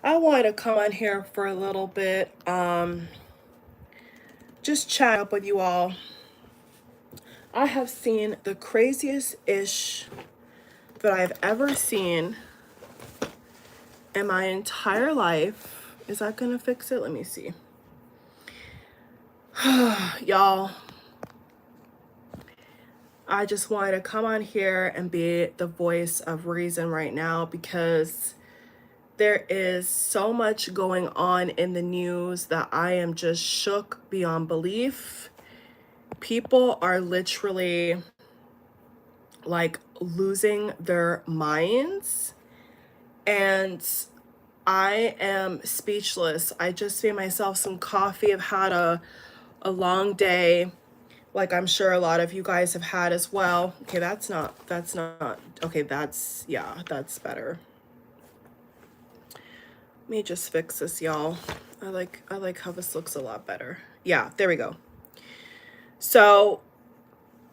I wanted to come on here for a little bit, just chat up with you all. I have seen the craziest ish that I've ever seen in my entire life. Is that gonna fix it? Let me see. Y'all, I just wanted to come on here and be the voice of reason right now because there is so much going on in the news that I am just shook beyond belief. People are literally like losing their minds, and I am speechless. I just made myself some coffee. I've had a long day, like I'm sure a lot of you guys have had as well. Okay, that's not okay, yeah, that's better. Let me just fix this, y'all. I like how this looks a lot better. Yeah, there we go. So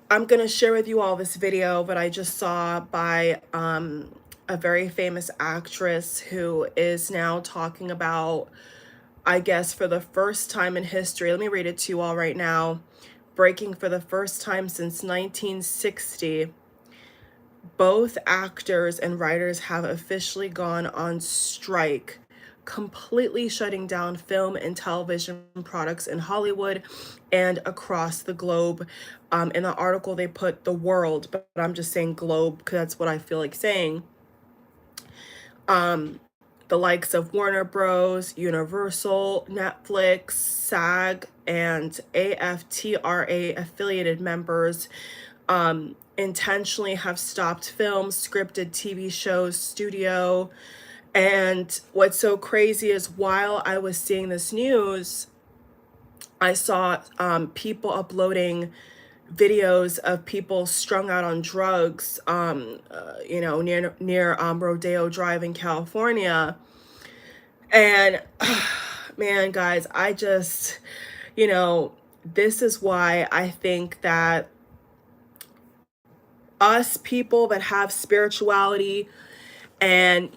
I'm gonna share with you all this video that I just saw by a very famous actress who is now talking about, I guess for the first time in history, let me read it to you all right now. Breaking for the first time since 1960, both actors and writers have officially gone on strike, completely shutting down film and television products in Hollywood and across the globe. In the article, they put the world, but I'm just saying globe because that's what I feel like saying. The likes of Warner Bros., Universal, Netflix, SAG, and AFTRA affiliated members intentionally have stopped films, scripted TV shows, studio. And what's so crazy is while I was seeing this news, I saw people uploading videos of people strung out on drugs, near Rodeo Drive in California. And man, guys, I just, this is why I think that us people that have spirituality and,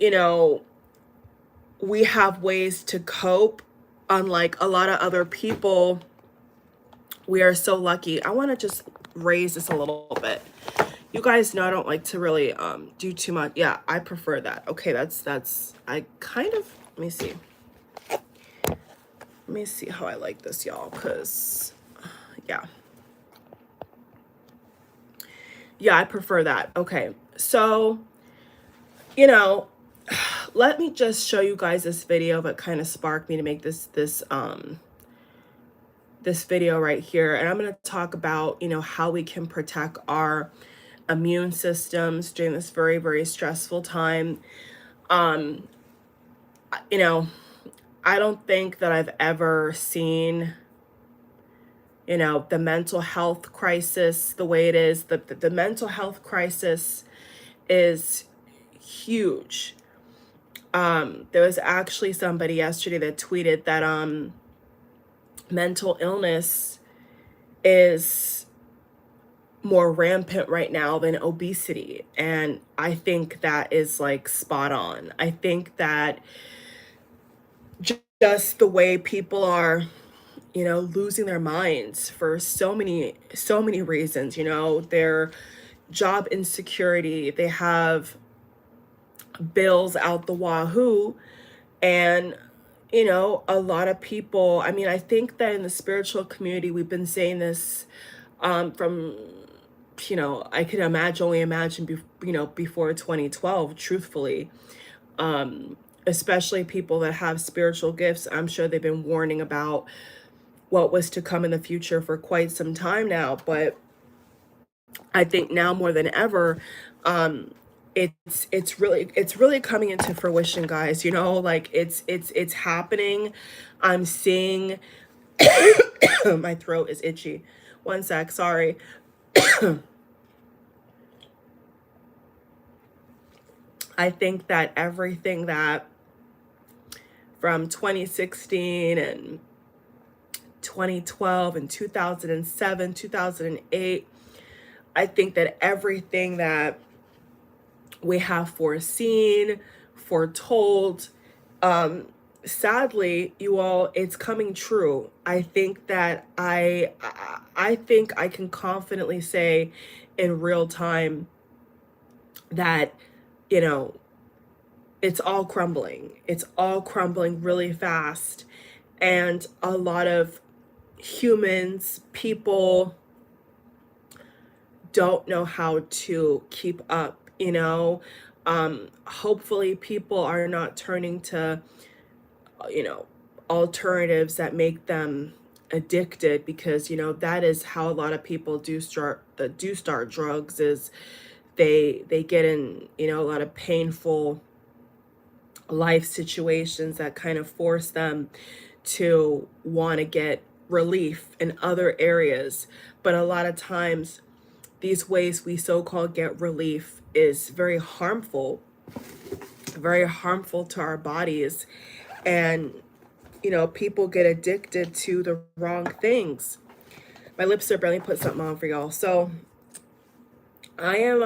we have ways to cope, unlike a lot of other people. We are so lucky. I want to just raise this a little bit. You guys know I don't like to really do too much. Yeah, I prefer that. Okay, that's I kind of, let me see. Let me see how I like this, y'all, because yeah. Yeah, I prefer that. Okay. So, let me just show you guys this video that kind of sparked me to make this video right here. And I'm going to talk about, how we can protect our immune systems during this very, very stressful time. I don't think that I've ever seen, the mental health crisis the way it is. The mental health crisis is huge. There was actually somebody yesterday that tweeted that mental illness is more rampant right now than obesity. And I think that is like spot on. I think that just the way people are, losing their minds for so many reasons, their job insecurity, they have bills out the wahoo. And a lot of people, I mean, I think that in the spiritual community, we've been saying this from, I could only imagine, before 2012, truthfully. Especially people that have spiritual gifts, I'm sure they've been warning about what was to come in the future for quite some time now. But I think now more than ever, it's really coming into fruition, guys. Like it's happening. I'm seeing my throat is itchy. One sec, sorry. I think that everything that from 2016 and 2012 and 2007, 2008, I think that everything that we have foreseen, foretold, um sadly, you all, it's coming true. I think that I think I can confidently say in real time that, you know, it's all crumbling. It's all crumbling really fast. And a lot of humans, people don't know how to keep up, you know. Hopefully people are not turning to, you know, alternatives that make them addicted, because, you know, that is how a lot of people do start drugs, is they get in, you know, a lot of painful life situations that kind of force them to want to get relief in other areas. But a lot of times, these ways we so-called get relief is very harmful to our bodies. And, you know, people get addicted to the wrong things. My lips are barely put something on for y'all. So I am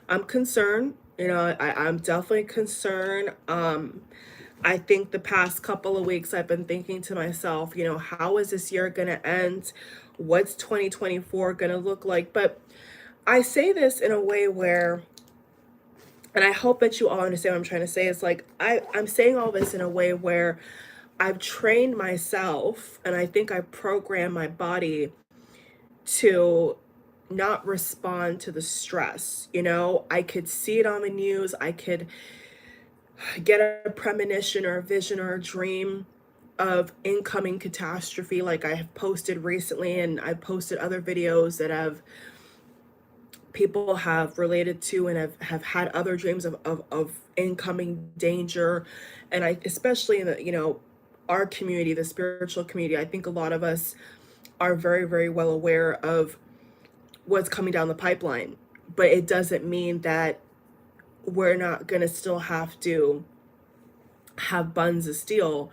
I'm concerned. You know, I'm definitely concerned. I think the past couple of weeks I've been thinking to myself, you know, how is this year going to end? What's 2024 going to look like? But I say this in a way where, and I hope that you all understand what I'm trying to say. It's like I'm saying all this in a way where I've trained myself, and I think I programmed my body to not respond to the stress. You know, I could see it on the news. I could get a premonition or a vision or a dream of incoming catastrophe, like I have posted recently, and I've posted other videos that have people have related to, and have had other dreams of incoming danger. And I, especially in the, you know, our community, the spiritual community, I think a lot of us are very, very well aware of what's coming down the pipeline. But it doesn't mean that we're not going to still have to have buns of steel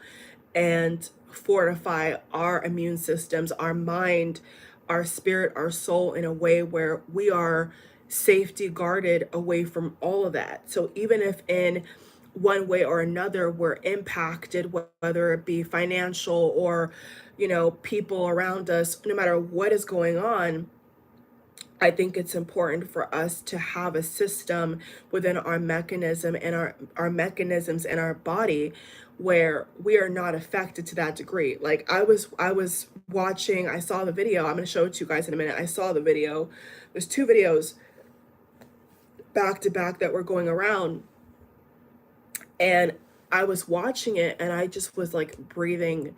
and fortify our immune systems, our mind, our spirit, our soul, in a way where we are safety guarded away from all of that. So even if in one way or another we're impacted, whether it be financial or, you know, people around us, no matter what is going on, I think it's important for us to have a system within our mechanism and our mechanisms in our body where we are not affected to that degree. Like I was watching, I saw the video. I'm going to show it to you guys in a minute. I saw the video. There's two videos back to back that were going around, and I was watching it and I just was like breathing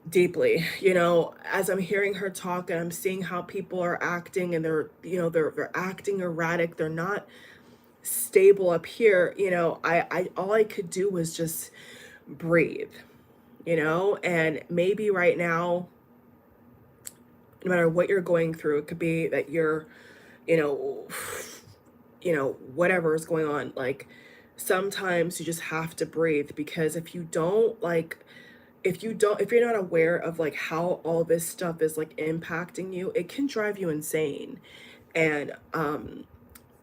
deeply, you know, as I'm hearing her talk and I'm seeing how people are acting, and they're, you know, they're acting erratic, they're not stable up here, you know, I all I could do was just breathe, you know. And maybe right now, no matter what you're going through, it could be that you're, you know, whatever is going on, like sometimes you just have to breathe, because if you don't, like, if you're not aware of like how all this stuff is like impacting you, it can drive you insane. And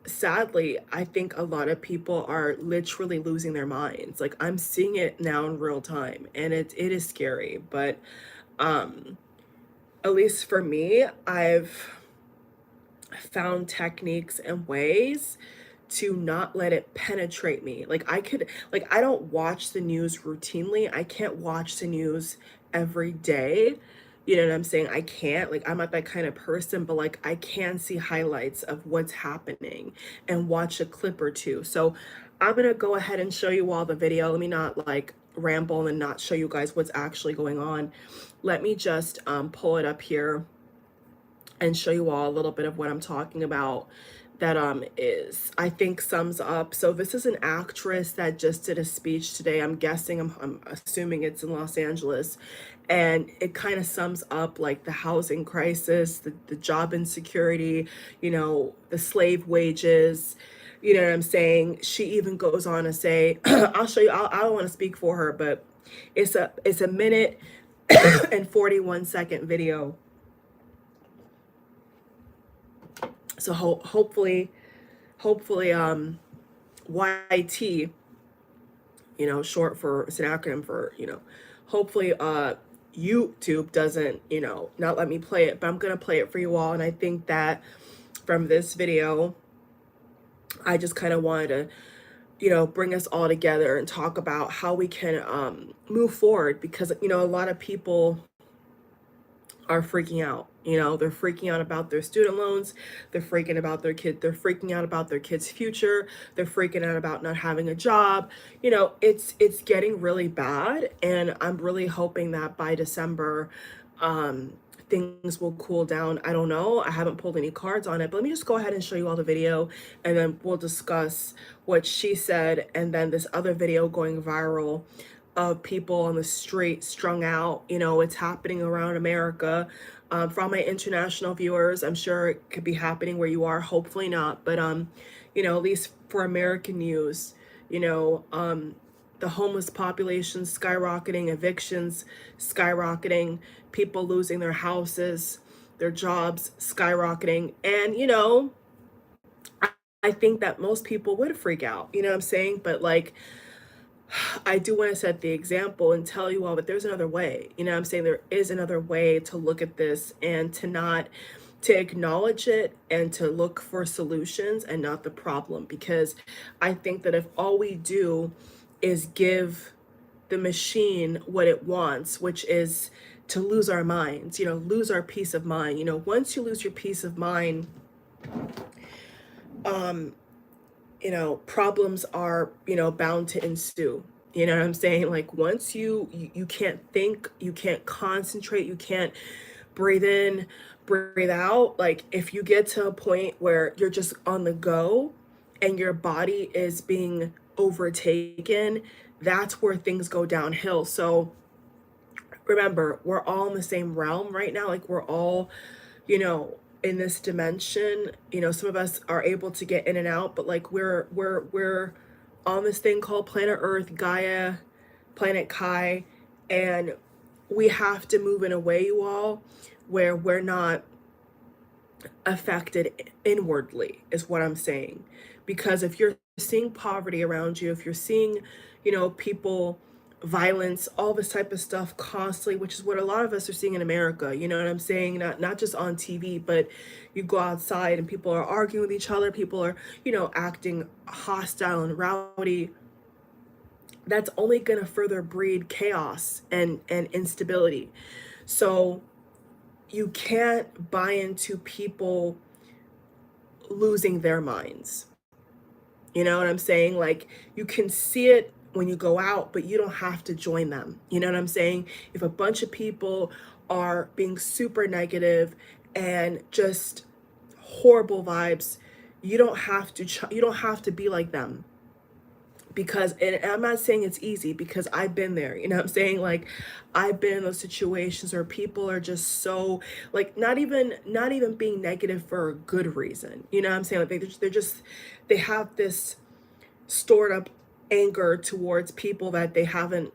sadly, I think a lot of people are literally losing their minds. Like I'm seeing it now in real time, and it is scary. But um at least for me, I've found techniques and ways to not let it penetrate me. Like I don't watch the news routinely. I can't watch the news every day. You know what I'm saying? I can't. Like I'm not that kind of person, but like I can see highlights of what's happening and watch a clip or two. So I'm gonna go ahead and show you all the video. Let me not like ramble and not show you guys what's actually going on. Let me just pull it up here and show you all a little bit of what I'm talking about, that is, I think, sums up. So this is an actress that just did a speech today. I'm guessing, I'm assuming it's in Los Angeles, and it kind of sums up like the housing crisis, the job insecurity, you know, the slave wages. You know what I'm saying? She even goes on to say, I'll show you, I don't want to speak for her, but it's a minute and 41-second video. So hopefully YT short for, it's an acronym for, hopefully YouTube doesn't, not let me play it, but I'm going to play it for you all. And I think that from this video, I just kind of wanted to, bring us all together and talk about how we can move forward, because, a lot of people are freaking out. They're freaking out about their student loans. They're freaking about their kid. They're freaking out about their kid's future. They're freaking out about not having a job. It's getting really bad, and I'm really hoping that by December, um, things will cool down. I don't know. I haven't pulled any cards on it, but let me just go ahead and show you all the video, and then we'll discuss what she said, and then this other video going viral of people on the street strung out. It's happening around America. For all my international viewers, I'm sure it could be happening where you are, hopefully not, but at least for American news, the homeless population skyrocketing, evictions skyrocketing, people losing their houses, their jobs skyrocketing. And I think that most people would freak out, what I'm saying? But like, I do want to set the example and tell you all that there's another way. What I'm saying? There is another way to look at this, and to acknowledge it and to look for solutions and not the problem. Because I think that if all we do is give the machine what it wants, which is to lose our minds, lose our peace of mind. Once you lose your peace of mind, um, problems are, bound to ensue. You know what I'm saying? Like, once you can't think, you can't concentrate, you can't breathe in, breathe out. Like, if you get to a point where you're just on the go and your body is being overtaken, that's where things go downhill. So remember, we're all in the same realm right now. Like, we're all, in this dimension. Some of us are able to get in and out, but like, we're on this thing called planet Earth, Gaia, planet Kai, and we have to move in a way, you all, where we're not affected inwardly, is what I'm saying. Because if you're seeing poverty around you, if you're seeing, people, violence, all this type of stuff constantly, which is what a lot of us are seeing in America, you know what I'm saying? Not just on TV, but you go outside and people are arguing with each other, people are, acting hostile and rowdy. That's only going to further breed chaos and instability. So you can't buy into people losing their minds. You know what I'm saying? Like, you can see it when you go out, but you don't have to join them. You know what I'm saying? If a bunch of people are being super negative and just horrible vibes, you don't have to be like them. Because, and I'm not saying it's easy, because I've been there, what I'm saying? Like, I've been in those situations where people are just so, like, not even being negative for a good reason, what I'm saying? Like, they have this stored up anger towards people that they haven't,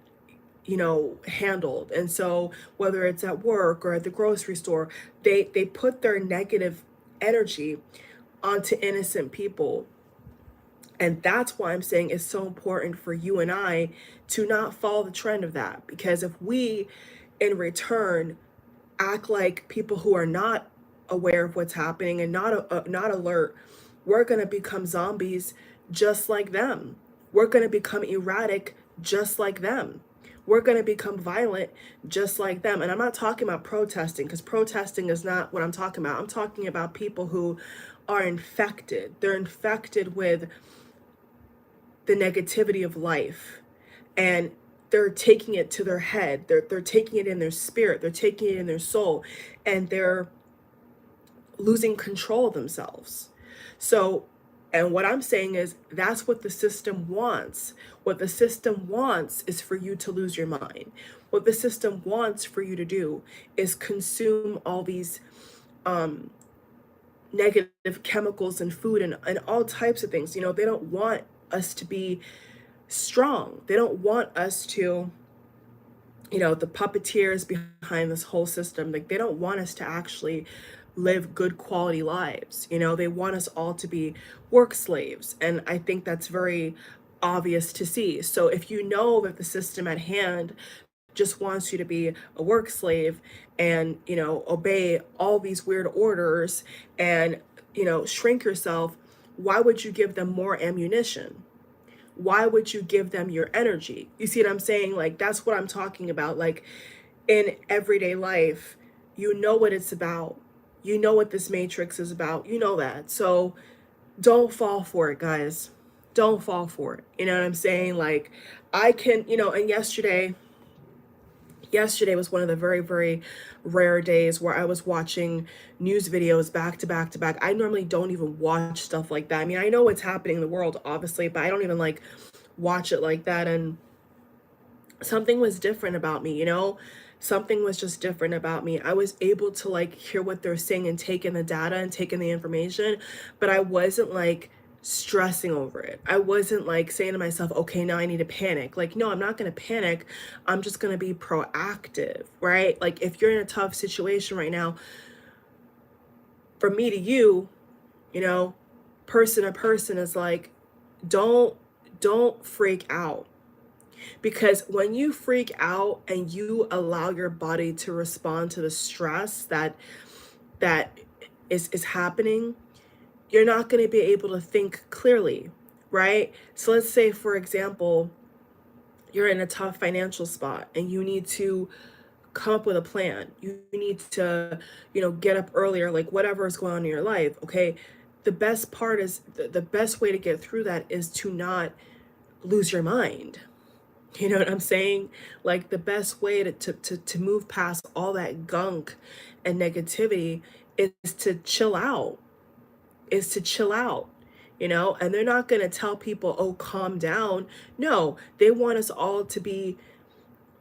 handled. And so whether it's at work or at the grocery store, they put their negative energy onto innocent people. And that's why I'm saying it's so important for you and I to not follow the trend of that. Because if we, in return, act like people who are not aware of what's happening and not alert, we're going to become zombies just like them. We're going to become erratic just like them. We're going to become violent just like them. And I'm not talking about protesting, because protesting is not what I'm talking about. I'm talking about people who are infected. They're infected with the negativity of life, and they're taking it to their head. They're taking it in their spirit. They're taking it in their soul, and they're losing control of themselves. So, and what I'm saying is, that's what the system wants. What the system wants is for you to lose your mind. What the system wants for you to do is consume all these negative chemicals and food and all types of things. They don't want us to be strong. They don't want us to, the puppeteers behind this whole system, like, they don't want us to actually live good quality lives. They want us all to be work slaves. And I think that's very obvious to see. So if you know that the system at hand just wants you to be a work slave and, obey all these weird orders and, shrink yourself, why would you give them more ammunition? Why would you give them your energy? You see what I'm saying? Like, that's what I'm talking about. Like, in everyday life, you know what it's about. You know what this matrix is about. You know that. So don't fall for it, guys. Don't fall for it. You know what I'm saying? Like, I can, and yesterday was one of the very, very rare days where I was watching news videos back to back to back. I normally don't even watch stuff like that. I mean, I know what's happening in the world, obviously, but I don't even like watch it like that. And something was different about me, something was just different about me. I was able to like hear what they're saying and take in the data and take in the information, but I wasn't like stressing over it. I wasn't like saying to myself, okay, now I need to panic. Like, no, I'm not going to panic. I'm just going to be proactive, right? Like, if you're in a tough situation right now, from me to you, you know, person to person, is like, don't freak out. Because when you freak out and you allow your body to respond to the stress that is happening, you're not going to be able to think clearly, right? So let's say, for example, you're in a tough financial spot and you need to come up with a plan. You need to, get up earlier, like whatever is going on in your life. Okay. The best part is the best way to get through that is to not lose your mind. You know what I'm saying? Like, the best way to move past all that gunk and negativity is to chill out, and they're not going to tell people, oh, calm down. No, they want us all to be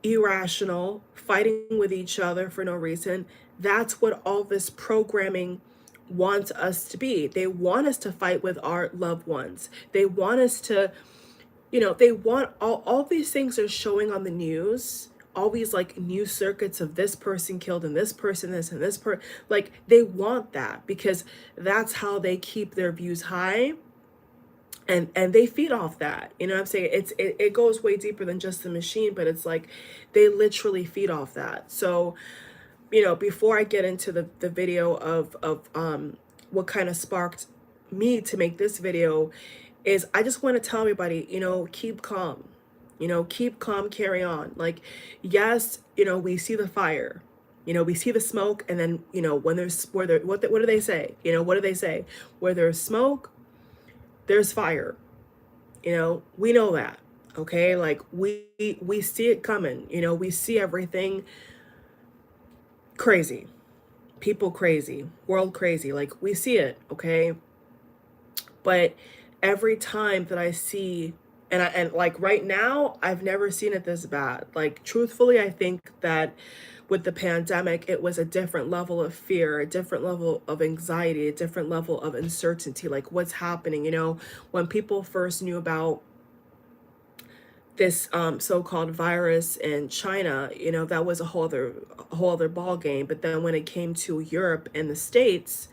irrational, fighting with each other for no reason. That's what all this programming wants us to be. They want us to fight with our loved ones. They want us to, they want all these things are showing on the news, all these like news circuits of this person killed and this person this and this like, they want that because that's how they keep their views high, and they feed off that. You know what I'm saying? It goes way deeper than just the machine, but it's like they literally feed off that. So, before I get into the video of what kind of sparked me to make this video, is I just want to tell everybody, keep calm. Keep calm, carry on. Like, yes, we see the fire. We see the smoke, and then, when there's what do they say? What do they say? Where there's smoke, there's fire. We know that. Okay? Like, we see it coming. We see everything crazy. People crazy, world crazy. Like, we see it, okay? But every time that I see, and like right now, I've never seen it this bad. Like, truthfully, I think that with the pandemic, it was a different level of fear, a different level of anxiety, a different level of uncertainty. Like, what's happening? When people first knew about this so-called virus in China, that was a whole other ball game. But then when it came to Europe and the States,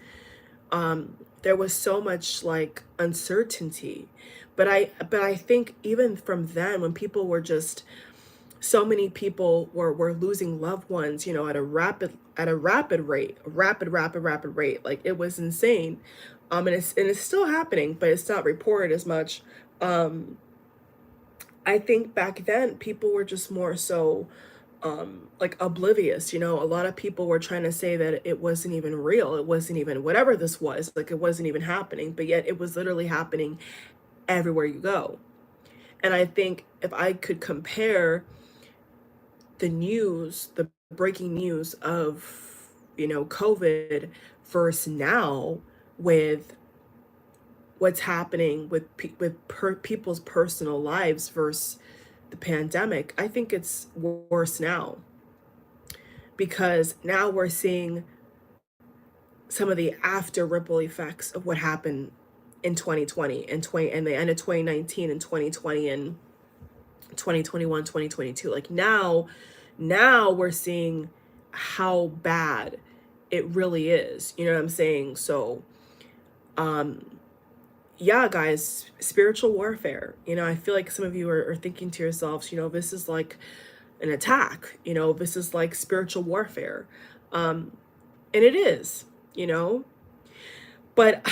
there was so much like uncertainty. But I think even from then, when people were just, so many people were losing loved ones, at a rapid rate, rapid rate. Like, it was insane. And it's still happening, but it's not reported as much. I think back then people were just more so like oblivious. A lot of people were trying to say that it wasn't even real, it wasn't even whatever this was, like, it wasn't even happening, but yet it was literally happening everywhere you go. And I think if I could compare the news, the breaking news of, COVID versus now, with what's happening with people's personal lives versus the pandemic, I think it's worse now, because now we're seeing some of the after ripple effects of what happened in 2020 and the end of 2019 and 2020 and 2021, 2022. Like, now we're seeing how bad it really is. You know what I'm saying? So yeah, guys, spiritual warfare. I feel like some of you are thinking to yourselves, this is like an attack, this is like spiritual warfare. And it is, you know, but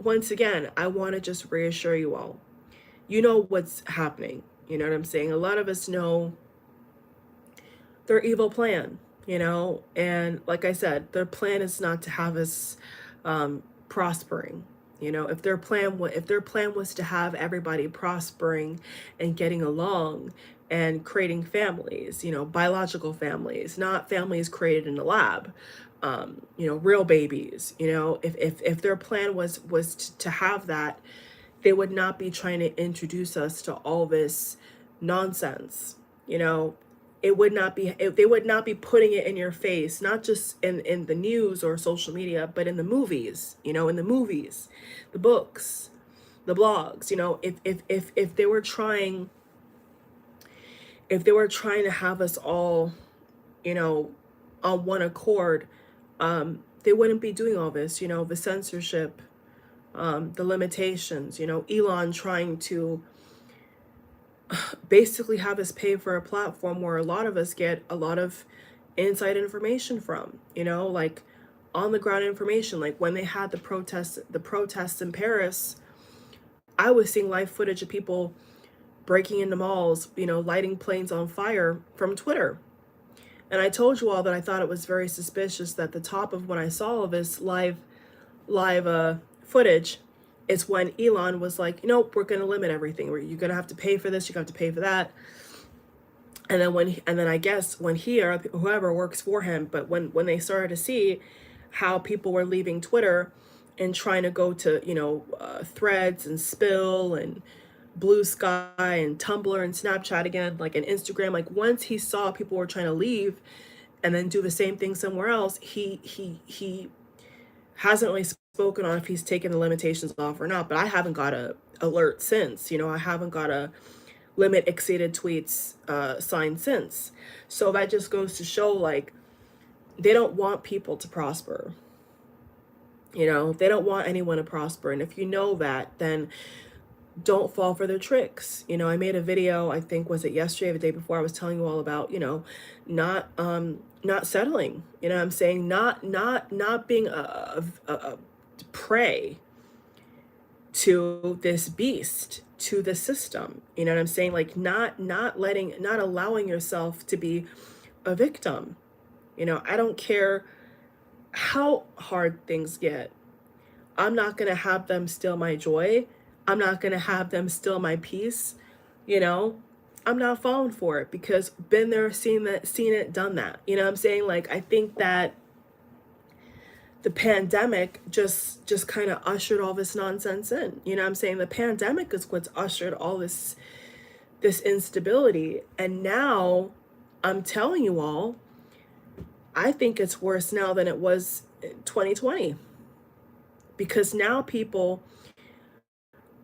once again, I want to just reassure you all, what's happening. You know what I'm saying? A lot of us know their evil plan, and like I said, their plan is not to have us prospering. If their plan was to have everybody prospering and getting along and creating families, biological families, not families created in a lab, real babies, if their plan was to have that, they would not be trying to introduce us to all this nonsense. you know they would not be putting it in your face, not just in the news or social media, but in the movies, the books, the blogs. If they were trying, to have us all, you know on one accord, they wouldn't be doing all this, the censorship, the limitations, Elon trying to basically have us pay for a platform where a lot of us get a lot of inside information from, like on the ground information. Like when they had the protests in Paris, I was seeing live footage of people breaking into malls, lighting planes on fire from Twitter. And I told you all that I thought it was very suspicious that the top of when I saw all this live footage is when Elon was like, nope, we're going to limit everything. You're going to have to pay for this. You're going to have to pay for that. And then I guess when he or whoever works for him, but when they started to see how people were leaving Twitter and trying to go to, Threads and Spill and Blue Sky and Tumblr and Snapchat again, like an Instagram, like once he saw people were trying to leave and then do the same thing somewhere else, he hasn't really spoken on if he's taken the limitations off or not. But I haven't got a alert since. I haven't got a limit exceeded tweets sign since. So that just goes to show, like, they don't want people to prosper. They don't want anyone to prosper. And if you know that, then don't fall for their tricks. I made a video, I think, was it yesterday or the day before, I was telling you all about, not settling. I'm saying not being a prey to this beast, to the system. You know what I'm saying? Like not allowing yourself to be a victim. I don't care how hard things get. I'm not going to have them steal my joy. I'm not going to have them steal my peace. I'm not falling for it, because been there, seen it, done that. What I'm saying? Like, I think that the pandemic just kind of ushered all this nonsense in. What I'm saying? The pandemic is what's ushered all this instability. And now I'm telling you all, I think it's worse now than it was in 2020, because now people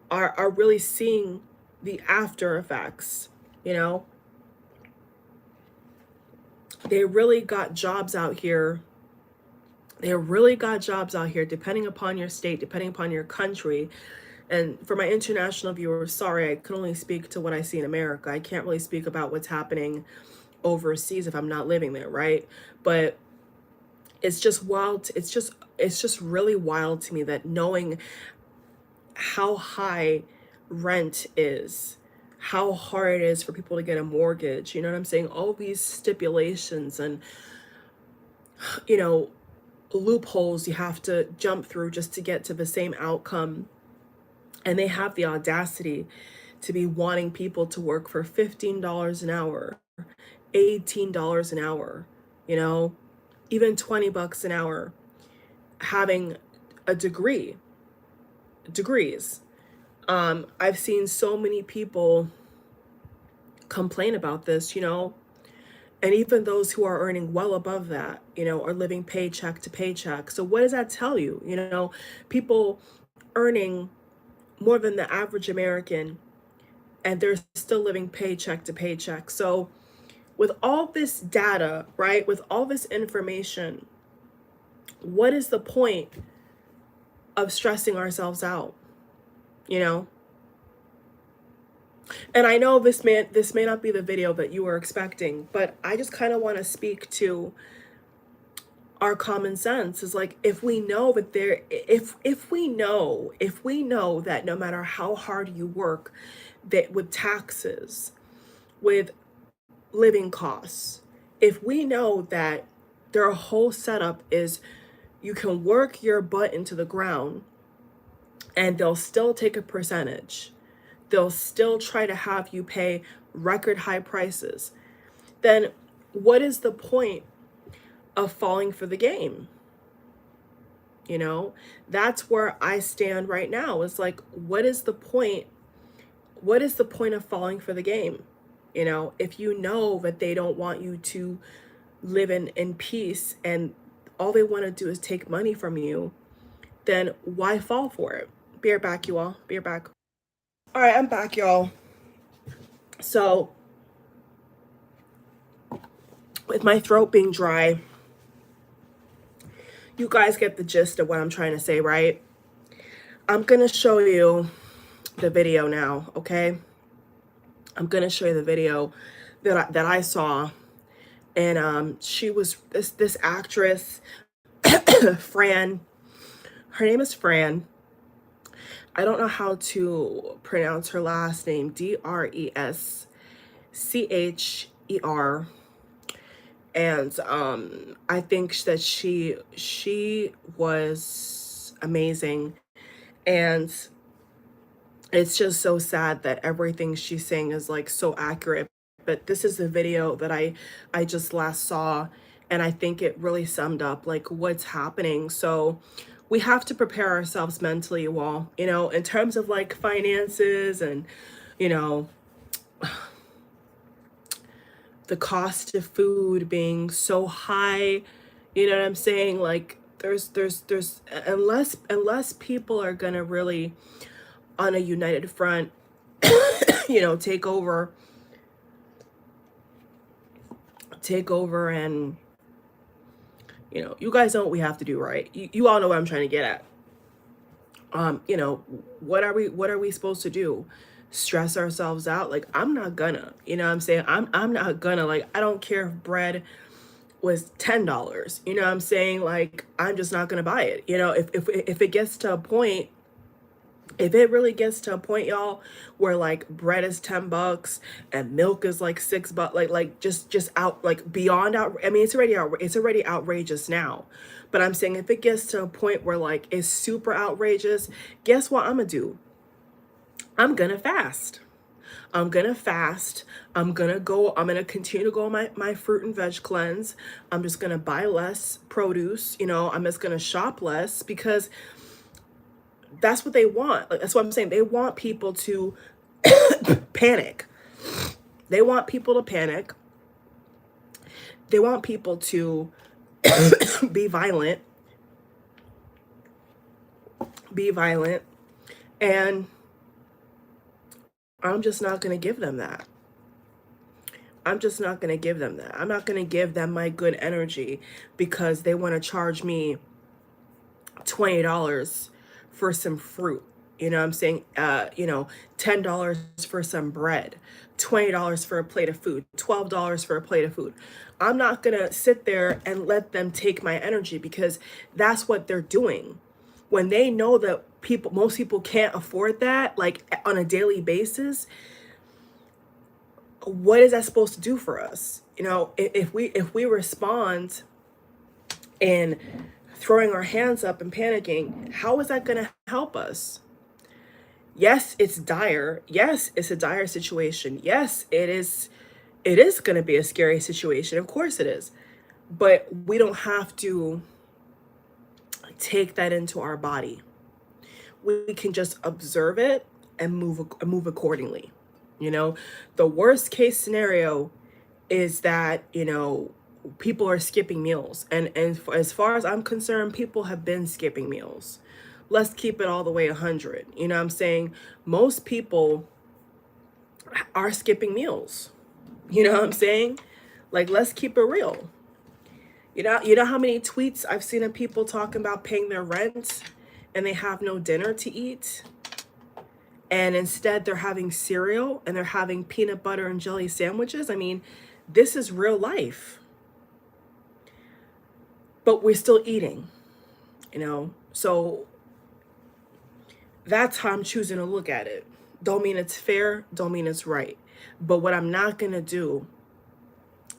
are really seeing the after effects. They really got jobs out here. Depending upon your state, depending upon your country. And for my international viewers, sorry, I can only speak to what I see in America. I can't really speak about what's happening overseas if I'm not living there, right? But it's just wild. It's just really wild to me that knowing how high rent is, how hard it is for people to get a mortgage, you know what I'm saying? All these stipulations and, loopholes you have to jump through just to get to the same outcome. And they have the audacity to be wanting people to work for $15 an hour, $18 an hour, even $20 an hour, having a degrees. I've seen so many people complain about this, and even those who are earning well above that, are living paycheck to paycheck. So what does that tell you? People earning more than the average American, and they're still living paycheck to paycheck. So with all this data, right, with all this information, what is the point of stressing ourselves out? you know? And I know this may not be the video that you were expecting, but I just kind of want to speak to our common sense. Is like, if we know that if we know that no matter how hard you work, that with taxes, with living costs, if we know that their whole setup is you can work your butt into the ground and they'll still take a percentage, they'll still try to have you pay record high prices, then what is the point of falling for the game? You know, that's where I stand right now. It's like, what is the point? What is the point of falling for the game? You know, if you know that they don't want you to live in peace and all they want to do is take money from you, then why fall for it? Be right back, you all. Be right back. All right, I'm back, y'all. So, with my throat being dry, you guys get the gist of what I'm trying to say, right? I'm going to show you the video now, okay? I'm going to show you the video that I saw. And she was this actress, Fran. Her name is Fran. I don't know how to pronounce her last name. Drescher. And I think that she was amazing. And it's just so sad that everything she's saying is like so accurate. But this is the video that I just last saw, and I think it really summed up like what's happening. So we have to prepare ourselves mentally, well, you know, in terms of like finances and, you know, the cost of food being so high. You know what I'm saying? Like there's unless people are gonna really on a united front, you know, take over and, you know, you guys know what we have to do, right? You all know what I'm trying to get at. You know, what are we supposed to do? Stress ourselves out? Like, I'm not gonna, you know what I'm saying? I'm not gonna, like, I don't care if bread was $10, you know what I'm saying? Like, I'm just not gonna buy it. You know, if it gets to a point, if it really gets to a point, y'all, where like bread is $10 and milk is like $6, like just out, like beyond out. I mean, it's already outrageous now. But I'm saying if it gets to a point where like it's super outrageous, guess what I'm gonna do? I'm gonna fast. I'm gonna fast. I'm gonna continue to go on my fruit and veg cleanse. I'm just gonna buy less produce, you know, I'm just gonna shop less because that's what they want. Like, that's what I'm saying. They want people to panic. They want people to panic. They want people to be violent. And I'm just not going to give them that. I'm just not going to give them that. I'm not going to give them my good energy because they want to charge me $20 for some fruit. You know what I'm saying? You know, $10 for some bread, $20 for a plate of food, $12 for a plate of food. I'm not going to sit there and let them take my energy because that's what they're doing. When they know that most people can't afford that, like on a daily basis, what is that supposed to do for us? You know, if we respond in throwing our hands up and panicking, how is that going to help us? Yes, it's dire. Yes, it's a dire situation. Yes, it is going to be a scary situation. Of course it is. But we don't have to take that into our body. We can just observe it and move accordingly. You know, the worst case scenario is that, you know, people are skipping meals. And as far as I'm concerned, people have been skipping meals. Let's keep it all the way 100. You know what I'm saying? Most people are skipping meals. You know what I'm saying? Like, let's keep it real. You know how many tweets I've seen of people talking about paying their rent and they have no dinner to eat? And instead they're having cereal and they're having peanut butter and jelly sandwiches. I mean, this is real life, but we're still eating, you know? So that's how I'm choosing to look at it. Don't mean it's fair, don't mean it's right. But what I'm not gonna do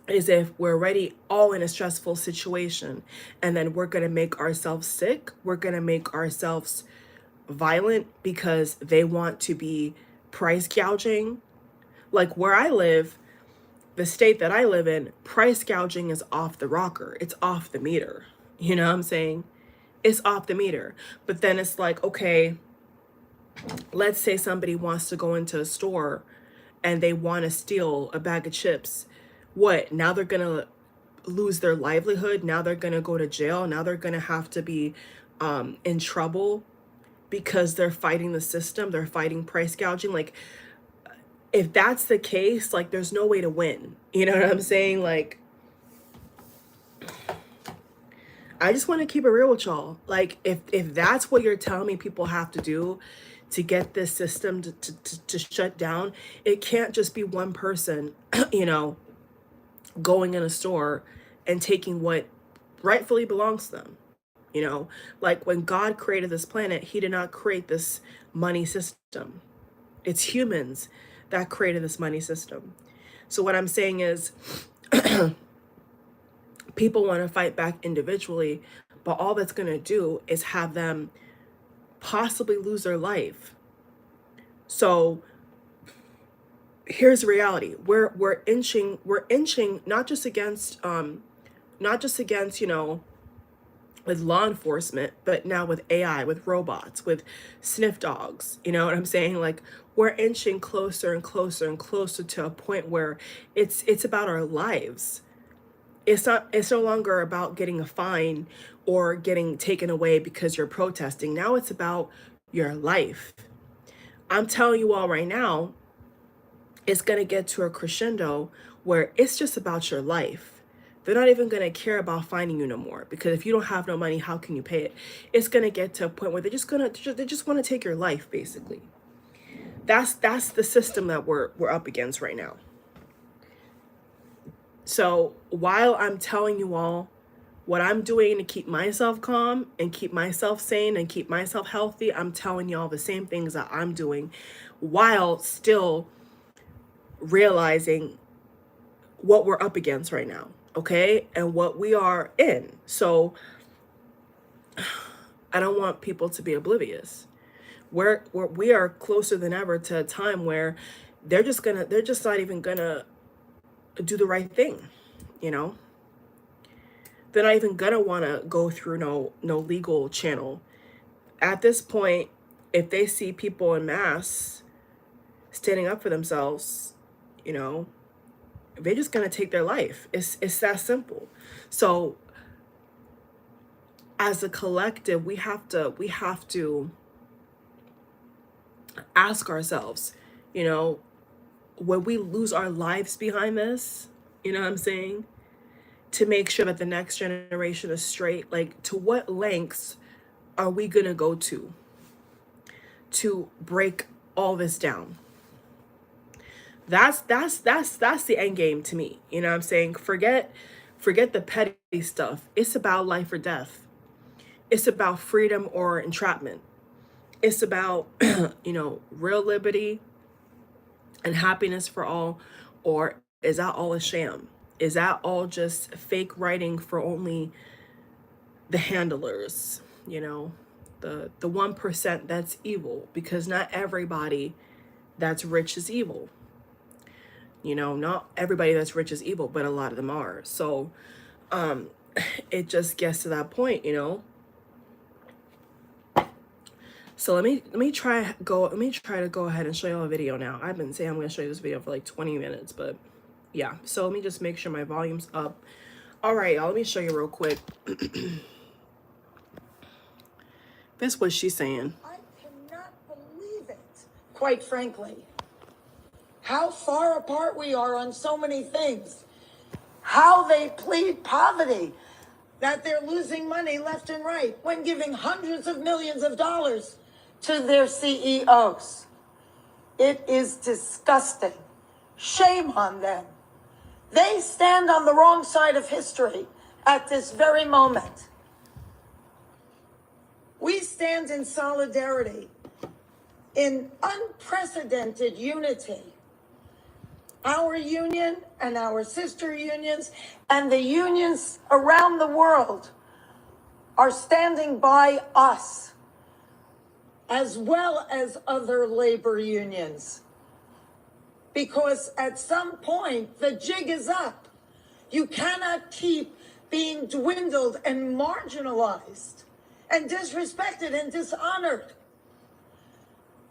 is, if we're already all in a stressful situation and then we're gonna make ourselves sick, we're gonna make ourselves violent because they want to be price gouging. Like where I live, the state that I live in, price gouging is off the rocker. It's off the meter. You know what I'm saying? It's off the meter. But then it's like, okay, let's say somebody wants to go into a store and they want to steal a bag of chips. What? Now they're going to lose their livelihood. Now they're going to go to jail. Now they're going to have to be in trouble because they're fighting the system. They're fighting price gouging. Like, if that's the case, like, there's no way to win. You know what I'm saying? Like, I just want to keep it real with y'all. Like, if that's what you're telling me people have to do to get this system to shut down, it can't just be one person, you know, going in a store and taking what rightfully belongs to them. You know, like when God created this planet, he did not create this money system. It's humans that created this money system. So what I'm saying is, people want to fight back individually, but all that's going to do is have them possibly lose their life. So here's the reality. We're inching not just against you know, with law enforcement, but now with AI, with robots, with sniff dogs. You know what I'm saying? Like, we're inching closer and closer and closer to a point where it's about our lives. It's no longer about getting a fine or getting taken away because you're protesting. Now it's about your life. I'm telling you all right now, it's going to get to a crescendo where it's just about your life. They're not even going to care about finding you no more, because if you don't have no money, how can you pay it? It's going to get to a point where they just want to take your life, basically. That's the system that we're up against right now. So while I'm telling you all what I'm doing to keep myself calm and keep myself sane and keep myself healthy, I'm telling y'all the same things that I'm doing while still realizing what we're up against right now, okay? And what we are in. So I don't want people to be oblivious. We are closer than ever to a time where they're just not even gonna do the right thing, you know? They're not even gonna wanna go through no legal channel. At this point, if they see people en masse standing up for themselves, you know, they're just gonna take their life. It's that simple. So as a collective, we have to ask ourselves, you know, when we lose our lives behind this, you know what I'm saying, to make sure that the next generation is straight, like, to what lengths are we gonna go to break all this down? That's the end game to me. You know what I'm saying? Forget the petty stuff. It's about life or death. It's about freedom or entrapment. It's about you know, real liberty and happiness for all, or is that all a sham? Is that all just fake writing for only the handlers, you know, the 1% that's evil? Because not everybody that's rich is evil. You know, not everybody that's rich is evil, but a lot of them are. So it just gets to that point, you know. So let me try to go ahead and show you a video now. I've been saying I'm going to show you this video for like 20 minutes, but yeah. So let me just make sure my volume's up. All right, y'all, let me show you real quick. That's what she's saying. I cannot believe it, quite frankly. How far apart we are on so many things. How they plead poverty, that they're losing money left and right when giving hundreds of millions of dollars to their CEOs. It is disgusting. Shame on them. They stand on the wrong side of history at this very moment. We stand in solidarity, in unprecedented unity. Our union and our sister unions and the unions around the world are standing by us, as well as other labor unions. Because at some point, the jig is up. You cannot keep being dwindled and marginalized and disrespected and dishonored.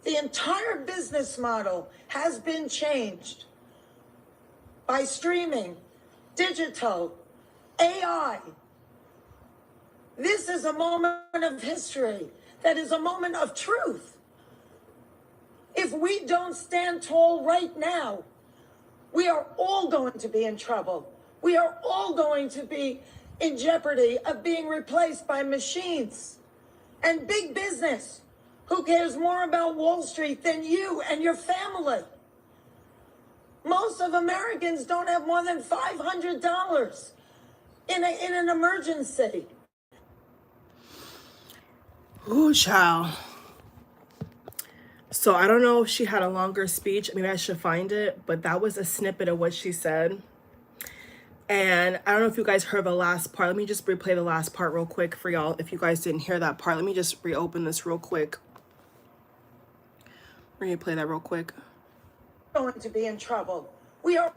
The entire business model has been changed by streaming, digital, AI. This is a moment of history that is a moment of truth. If we don't stand tall right now, we are all going to be in trouble. We are all going to be in jeopardy of being replaced by machines and big business. Who cares more about Wall Street than you and your family? Most of Americans don't have more than $500 in an emergency. Ooh, child. So I don't know if she had a longer speech. Maybe I should find it, but that was a snippet of what she said. And I don't know if you guys heard the last part. Let me just replay the last part real quick for y'all. If you guys didn't hear that part, let me just reopen this real quick. Replay that real quick. Going to be in trouble. We are.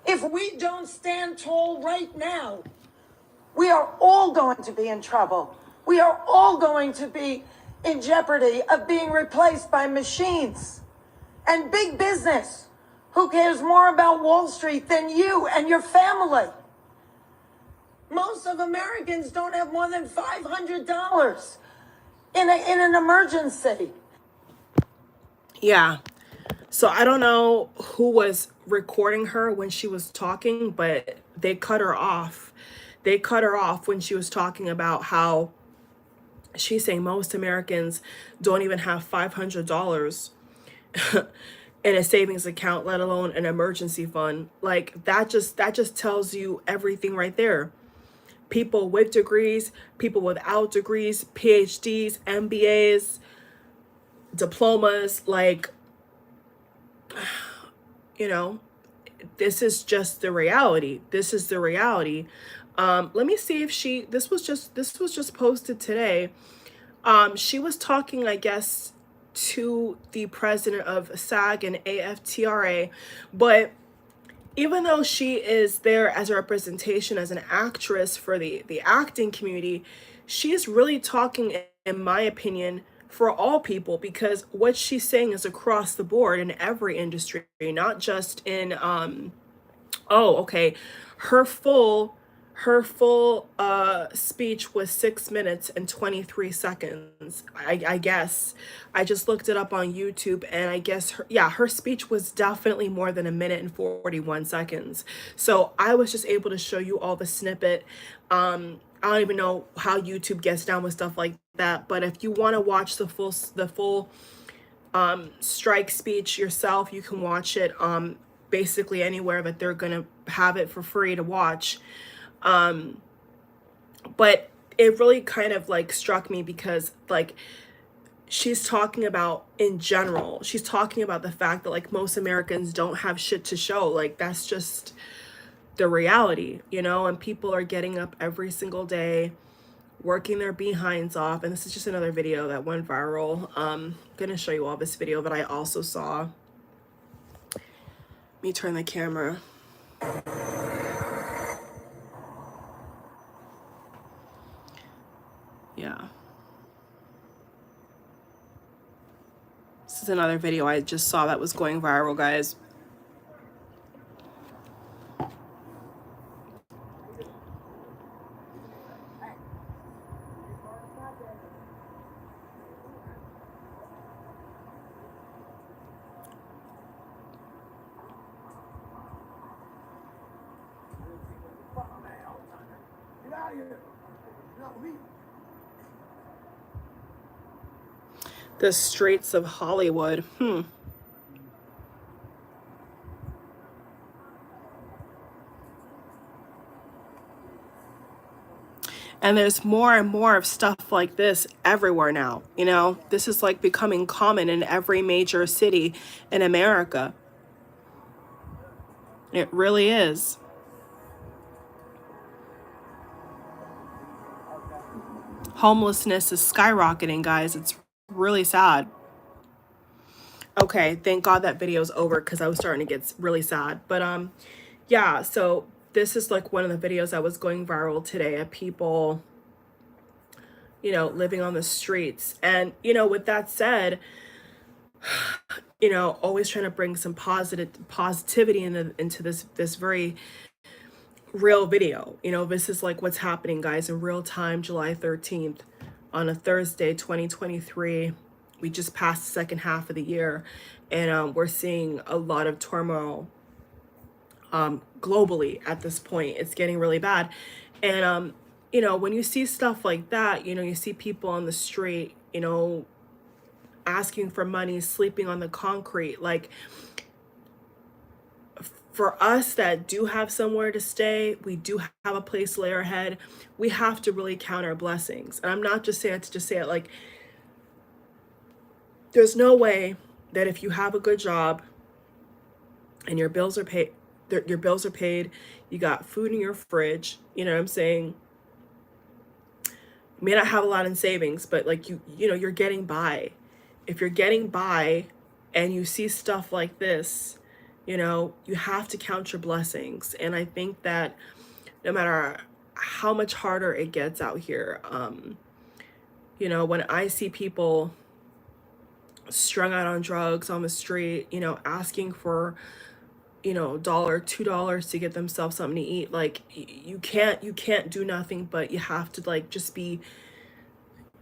If we don't stand tall right now, we are all going to be in trouble. We are all going to be in jeopardy of being replaced by machines and big business. Who cares more about Wall Street than you and your family? Most of Americans don't have more than $500 in an emergency. Yeah. So I don't know who was recording her when she was talking, but they cut her off. They cut her off when she was talking about how she's saying most Americans don't even have $500 in a savings account, let alone an emergency fund. Like that just tells you everything right there. People with degrees, people without degrees, PhDs, MBAs, diplomas, like, you know, this is just the reality. This is the reality. Let me see if this was just posted today. She was talking, I guess, to the president of SAG and AFTRA, but even though she is there as a representation, as an actress for the acting community, she's really talking, in my opinion, for all people, because what she's saying is across the board in every industry, not just in oh, okay. Her full speech was 6 minutes and 23 seconds. I guess. I just looked it up on YouTube, and I guess her speech was definitely more than 1 minute and 41 seconds. So I was just able to show you all the snippet. I don't even know how YouTube gets down with stuff like that, but if you want to watch the full strike speech yourself, you can watch it basically anywhere that they're gonna have it for free to watch. But it really kind of like struck me because like she's talking about in general, she's talking about the fact that like most Americans don't have shit to show. Like that's just the reality, you know, and people are getting up every single day, working their behinds off. And this is just another video that went viral. I'm gonna show you all this video that I also saw. Let me turn the camera. Yeah. This is another video I just saw that was going viral, guys. The streets of Hollywood. And there's more and more of stuff like this everywhere now. You know, this is like becoming common in every major city in America. It really is. Homelessness is skyrocketing, guys. It's really sad. Okay, thank God that video's over because I was starting to get really sad. But yeah, so this is like one of the videos that was going viral today of people, you know, living on the streets. And, you know, with that said, you know, always trying to bring some positivity into this very real video. You know, this is like what's happening, guys, in real time, July 13th on a Thursday, 2023. We just passed the second half of the year, and we're seeing a lot of turmoil globally at this point. It's getting really bad. And you know, when you see stuff like that, you know, you see people on the street, you know, asking for money, sleeping on the concrete. Like, for us that do have somewhere to stay, we do have a place to lay our head, we have to really count our blessings. And I'm not just saying it to just say it, like, there's no way that if you have a good job and your bills are paid, you got food in your fridge, you know what I'm saying? You may not have a lot in savings, but like you know, you're getting by. If you're getting by and you see stuff like this, you know, you have to count your blessings. And I think that no matter how much harder it gets out here, you know, when I see people strung out on drugs on the street, you know, asking for, you know, $1, $2 to get themselves something to eat, like you can't do nothing, but you have to like just be,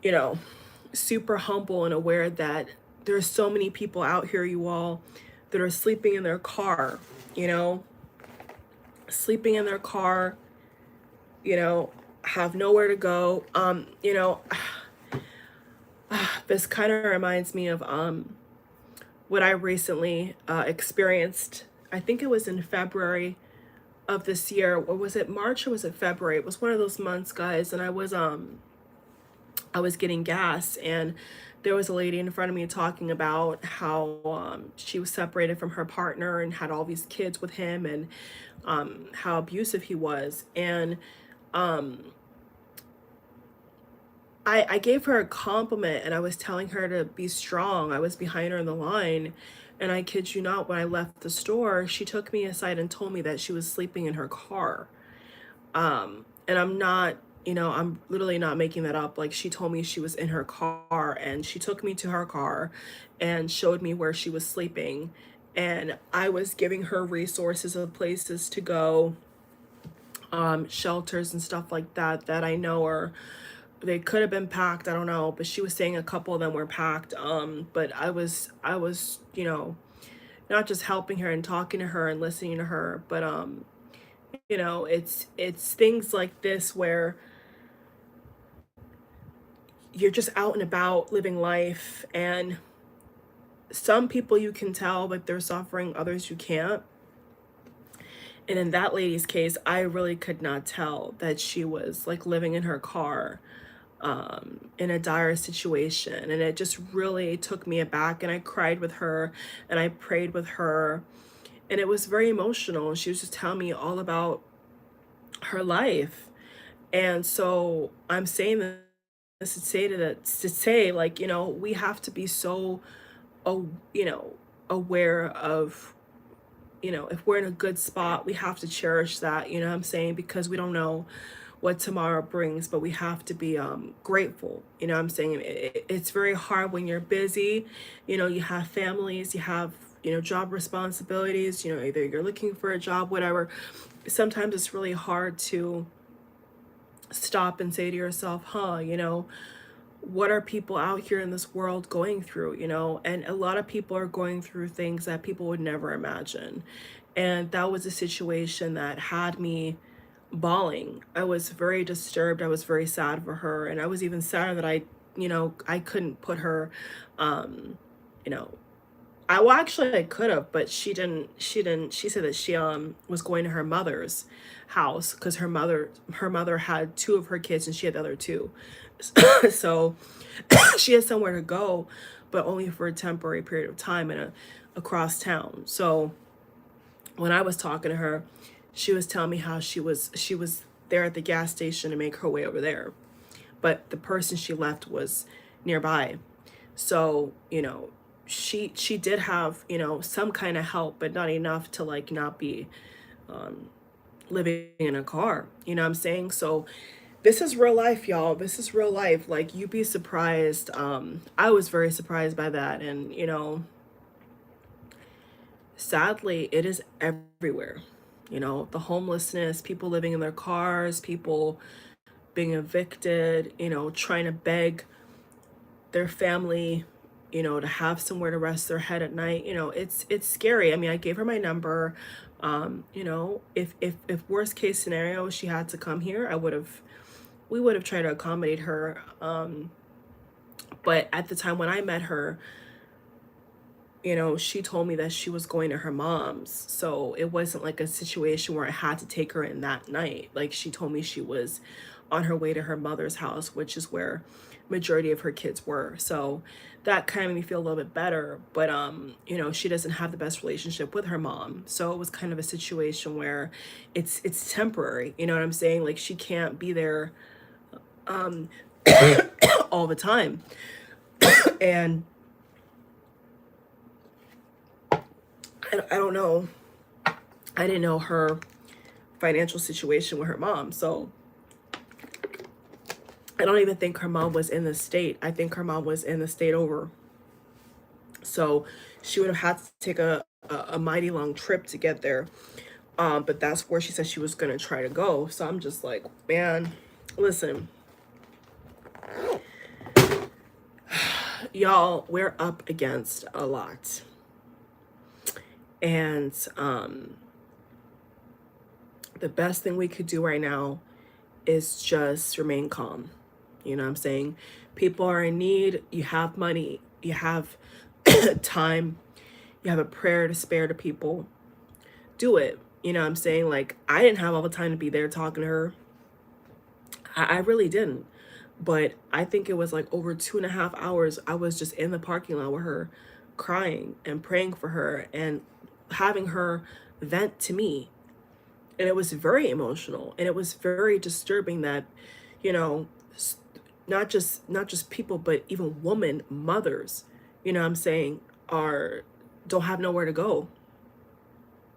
you know, super humble and aware that there's so many people out here, you all, that are sleeping in their car, you know, sleeping in their car, you know, have nowhere to go. You know, this kind of reminds me of what I recently experienced. I think it was in February of this year. Or was it March or was it February? It was one of those months, guys, and I was getting gas, and there was a lady in front of me talking about how she was separated from her partner and had all these kids with him, and how abusive he was. And I gave her a compliment, and I was telling her to be strong. I was behind her in the line. And I kid you not, when I left the store, she took me aside and told me that she was sleeping in her car. And I'm not, you know, I'm literally not making that up. Like, she told me she was in her car, and she took me to her car and showed me where she was sleeping. And I was giving her resources of places to go, shelters and stuff like that that I know are, they could have been packed, I don't know, but she was saying a couple of them were packed. But I was, you know, not just helping her and talking to her and listening to her, but you know, it's things like this where you're just out and about living life, and some people you can tell that they're suffering, others you can't. And in that lady's case, I really could not tell that she was like living in her car in a dire situation. And it just really took me aback. And I cried with her and I prayed with her. And it was very emotional. She was just telling me all about her life. And so I'm saying this to say to say, like, you know, we have to be so, you know, aware of, you know, if we're in a good spot, we have to cherish that, you know what I'm saying? Because we don't know what tomorrow brings, but we have to be grateful, you know what I'm saying? It's very hard when you're busy, you know, you have families, you have, you know, job responsibilities, you know, either you're looking for a job, whatever. Sometimes it's really hard to stop and say to yourself, you know, what are people out here in this world going through, you know? And a lot of people are going through things that people would never imagine. And that was a situation that had me bawling. I was very disturbed. I was very sad for her. And I was even sadder that I you know, I couldn't put her, you know, well, actually I could have, but she said that she was going to her mother's house because her mother had two of her kids and she had the other two. So she had somewhere to go, but only for a temporary period of time and across town. So when I was talking to her, she was telling me how she was there at the gas station to make her way over there, but the person she left was nearby. So, you know, she did have, you know, some kind of help, but not enough to like not be living in a car. You know what I'm saying? So this is real life, y'all. This is real life. Like you'd be surprised. I was very surprised by that. And, you know, sadly, it is everywhere. You know, the homelessness, people living in their cars, people being evicted, you know, trying to beg their family, you know, to have somewhere to rest their head at night. You know, it's scary. I mean, I gave her my number. You know, if worst case scenario she had to come here, we would have tried to accommodate her. But at the time when I met her, you know, she told me that she was going to her mom's. So it wasn't like a situation where I had to take her in that night. Like she told me she was on her way to her mother's house, which is where majority of her kids were. So that kind of made me feel a little bit better. But you know, she doesn't have the best relationship with her mom. So it was kind of a situation where it's temporary. You know what I'm saying? Like she can't be there all the time. And I don't know. I didn't know her financial situation with her mom. So I don't even think her mom was in the state. I think her mom was in the state over. So she would have had to take a mighty long trip to get there. But that's where she said she was going to try to go. So I'm just like, man, listen, y'all, we're up against a lot. And the best thing we could do right now is just remain calm. You know what I'm saying? People are in need. You have money. You have time. You have a prayer to spare to people. Do it. You know what I'm saying? Like, I didn't have all the time to be there talking to her. I really didn't. But I think it was like over 2.5 hours. I was just in the parking lot with her, crying and praying for her and having her vent to me. And it was very emotional, and it was very disturbing that, you know, not just people, but even women, mothers, you know what I'm saying, don't have nowhere to go.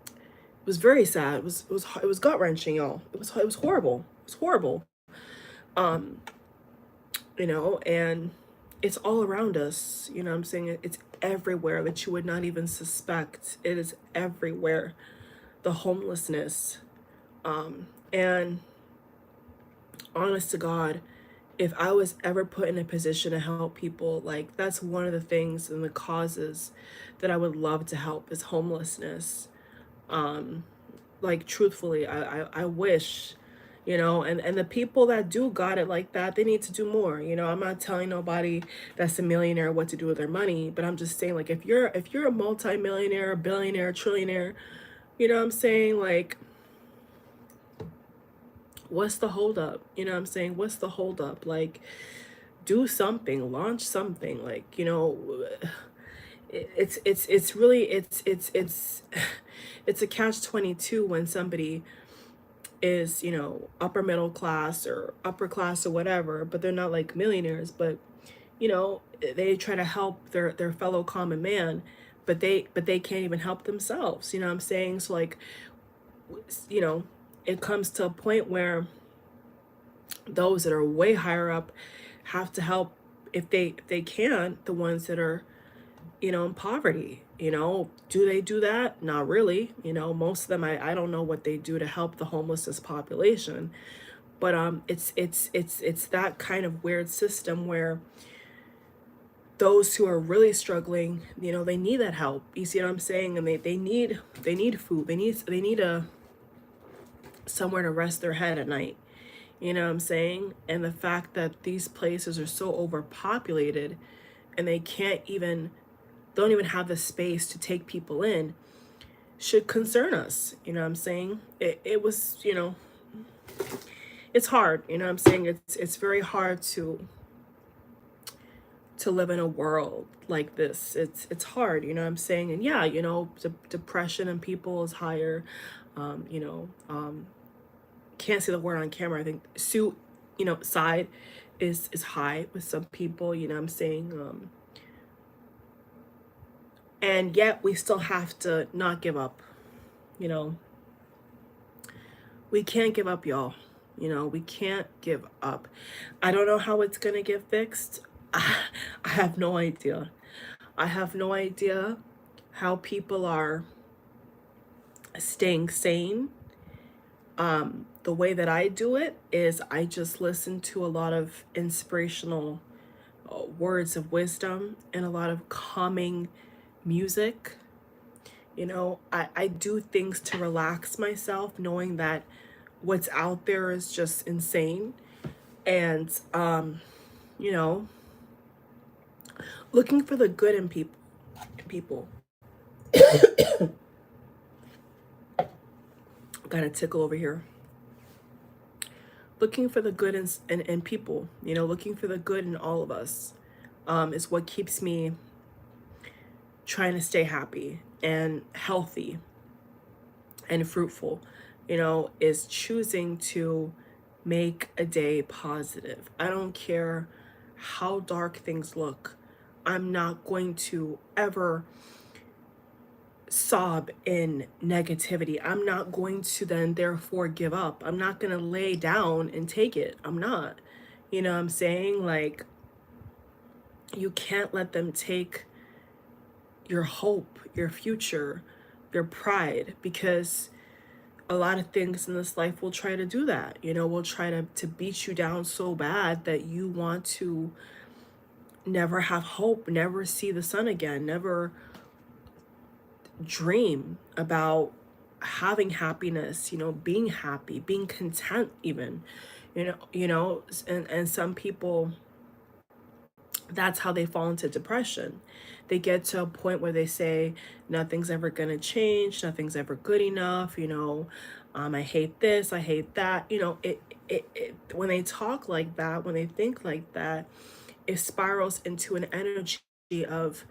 It was very sad. It was gut-wrenching, y'all. It was horrible. It was horrible. Um, you know, and it's all around us, you know what I'm saying? It's everywhere that you would not even suspect. It is everywhere. The homelessness. And honest to God, if I was ever put in a position to help people, like that's one of the things and the causes that I would love to help is homelessness. Like truthfully, I wish, you know, and the people that do got it like that, they need to do more. You know, I'm not telling nobody that's a millionaire what to do with their money, but I'm just saying, like, if you're a multi-millionaire, billionaire, trillionaire, you know what I'm saying, like, what's the holdup? You know what I'm saying? What's the holdup? Like, do something, launch something. Like, you know, it's really it's a catch-22 when somebody is, you know, upper middle class or upper class or whatever, but they're not like millionaires, but you know, they try to help their fellow common man, but they can't even help themselves. You know what I'm saying? So like, you know, it comes to a point where those that are way higher up have to help if they can, the ones that are, you know, in poverty. You know, do they do that? Not really. You know, most of them, I don't know what they do to help the homelessness population, but it's that kind of weird system where those who are really struggling, you know, they need that help. You see what I'm saying? And they need food. They need a somewhere to rest their head at night. You know what I'm saying? And the fact that these places are so overpopulated and don't even have the space to take people in should concern us. You know what I'm saying? It was, it's hard. You know what I'm saying? It's very hard to live in a world like this. It's hard, you know what I'm saying? And yeah, depression in people is higher. Um, you know, um, can't say the word on camera. I think side is high with some people, you know what I'm saying? And yet we still have to not give up, you know. We can't give up, y'all. We can't give up. I don't know how it's gonna get fixed. I have no idea. I have no idea how people are staying sane. The way that I do it is I just listen to a lot of inspirational words of wisdom and a lot of calming music. I do things to relax myself, knowing that what's out there is just insane. And, you know, looking for the good in people. Got a tickle over here. Looking for the good in people, looking for the good in all of us, is what keeps me trying to stay happy and healthy and fruitful, is choosing to make a day positive. I don't care how dark things look. I'm not going to ever sob in negativity. I'm not going to then therefore give up. I'm not going to lay down and take it. I'm not. You know what I'm saying? Like, you can't let them take your hope, your future, your pride, because a lot of things in this life will try to do that. Will try to beat you down so bad that you want to never have hope, never see the sun again, never dream about having happiness, being happy, being content even, and some people, that's how they fall into depression. They get to a point where they say nothing's ever going to change, nothing's ever good enough, I hate this, I hate that. When they talk like that, when they think like that, it spirals into an energy of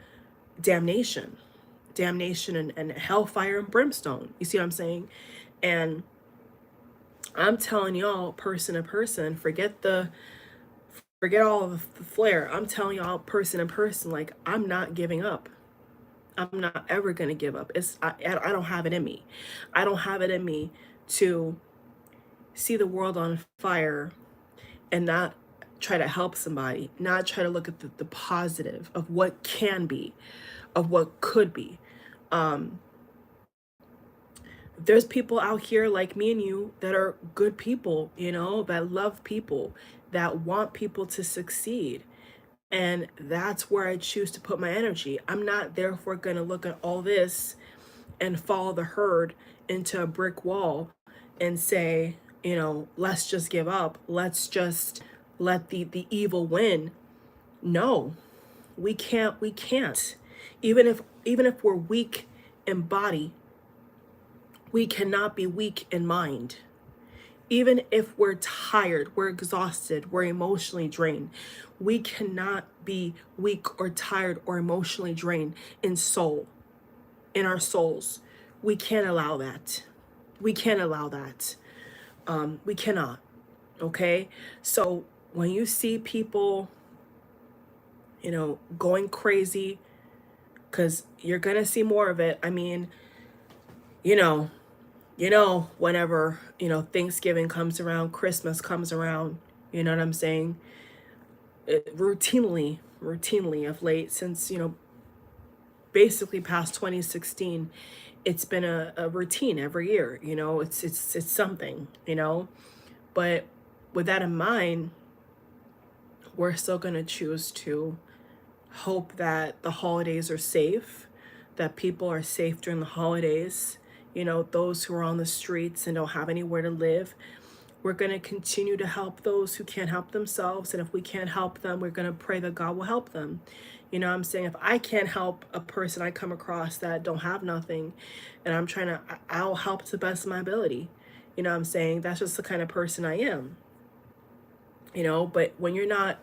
damnation, and hellfire and brimstone. You see what I'm saying? And I'm telling y'all, person to person, forget all of the flair. I'm telling y'all, person to person, like, I'm not giving up. I'm not ever gonna give up. I don't have it in me. I don't have it in me to see the world on fire and not try to help somebody, not try to look at the positive of what can be, of what could be. There's people out here like me and you that are good people, that love people, that want people to succeed. And that's where I choose to put my energy. I'm not therefore going to look at all this and follow the herd into a brick wall and say, let's just give up. Let's just let the evil win. No, we can't. We can't. Even if we're weak in body, we cannot be weak in mind. Even if we're tired, we're exhausted, we're emotionally drained, we cannot be weak or tired or emotionally drained in our souls. We can't allow that. We can't allow that. We cannot. Okay? So when you see people, going crazy, because you're going to see more of it. I mean, whenever, Thanksgiving comes around, Christmas comes around, you know what I'm saying? Routinely of late, since, basically past 2016, it's been a routine every year, it's something, but with that in mind, we're still going to choose to hope that the holidays are safe, that people are safe during the holidays, those who are on the streets and don't have anywhere to live. We're going to continue to help those who can't help themselves. And if we can't help them, we're going to pray that God will help them. You know what I'm saying? If I can't help a person I come across that don't have nothing, and I'm trying to, I'll help to the best of my ability. You know what I'm saying? That's just the kind of person I am. You know, but when you're not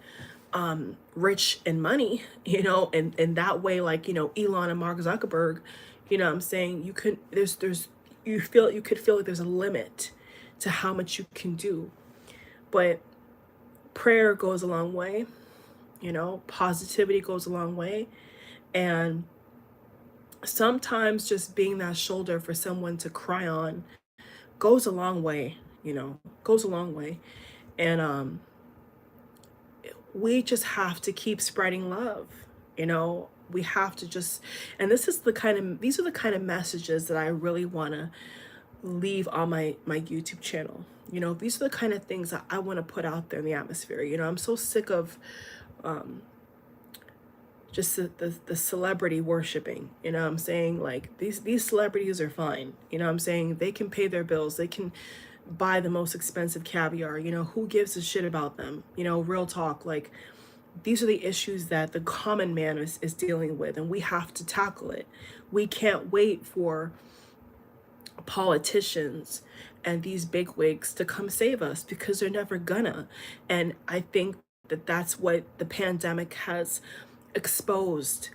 rich in money, you know, and that way, like, you know, Elon and Mark Zuckerberg, you know what I'm saying? You could, you could feel like there's a limit to how much you can do. But prayer goes a long way, you know, positivity goes a long way. And sometimes just being that shoulder for someone to cry on goes a long way, you know, goes a long way. And we just have to keep spreading love, you know. We have to just, and these are the kind of messages that I really want to leave on my YouTube channel. You know, these are the kind of things that I want to put out there in the atmosphere. You know, I'm so sick of just the celebrity worshiping. You know what I'm saying? Like, these celebrities are fine. You know what I'm saying? They can pay their bills. They can buy the most expensive caviar. You know, who gives a shit about them? You know, real talk. Like, these are the issues that the common man is dealing with, and we have to tackle it. We can't wait for politicians and these bigwigs to come save us, because they're never gonna. And I think that that's what the pandemic has exposed,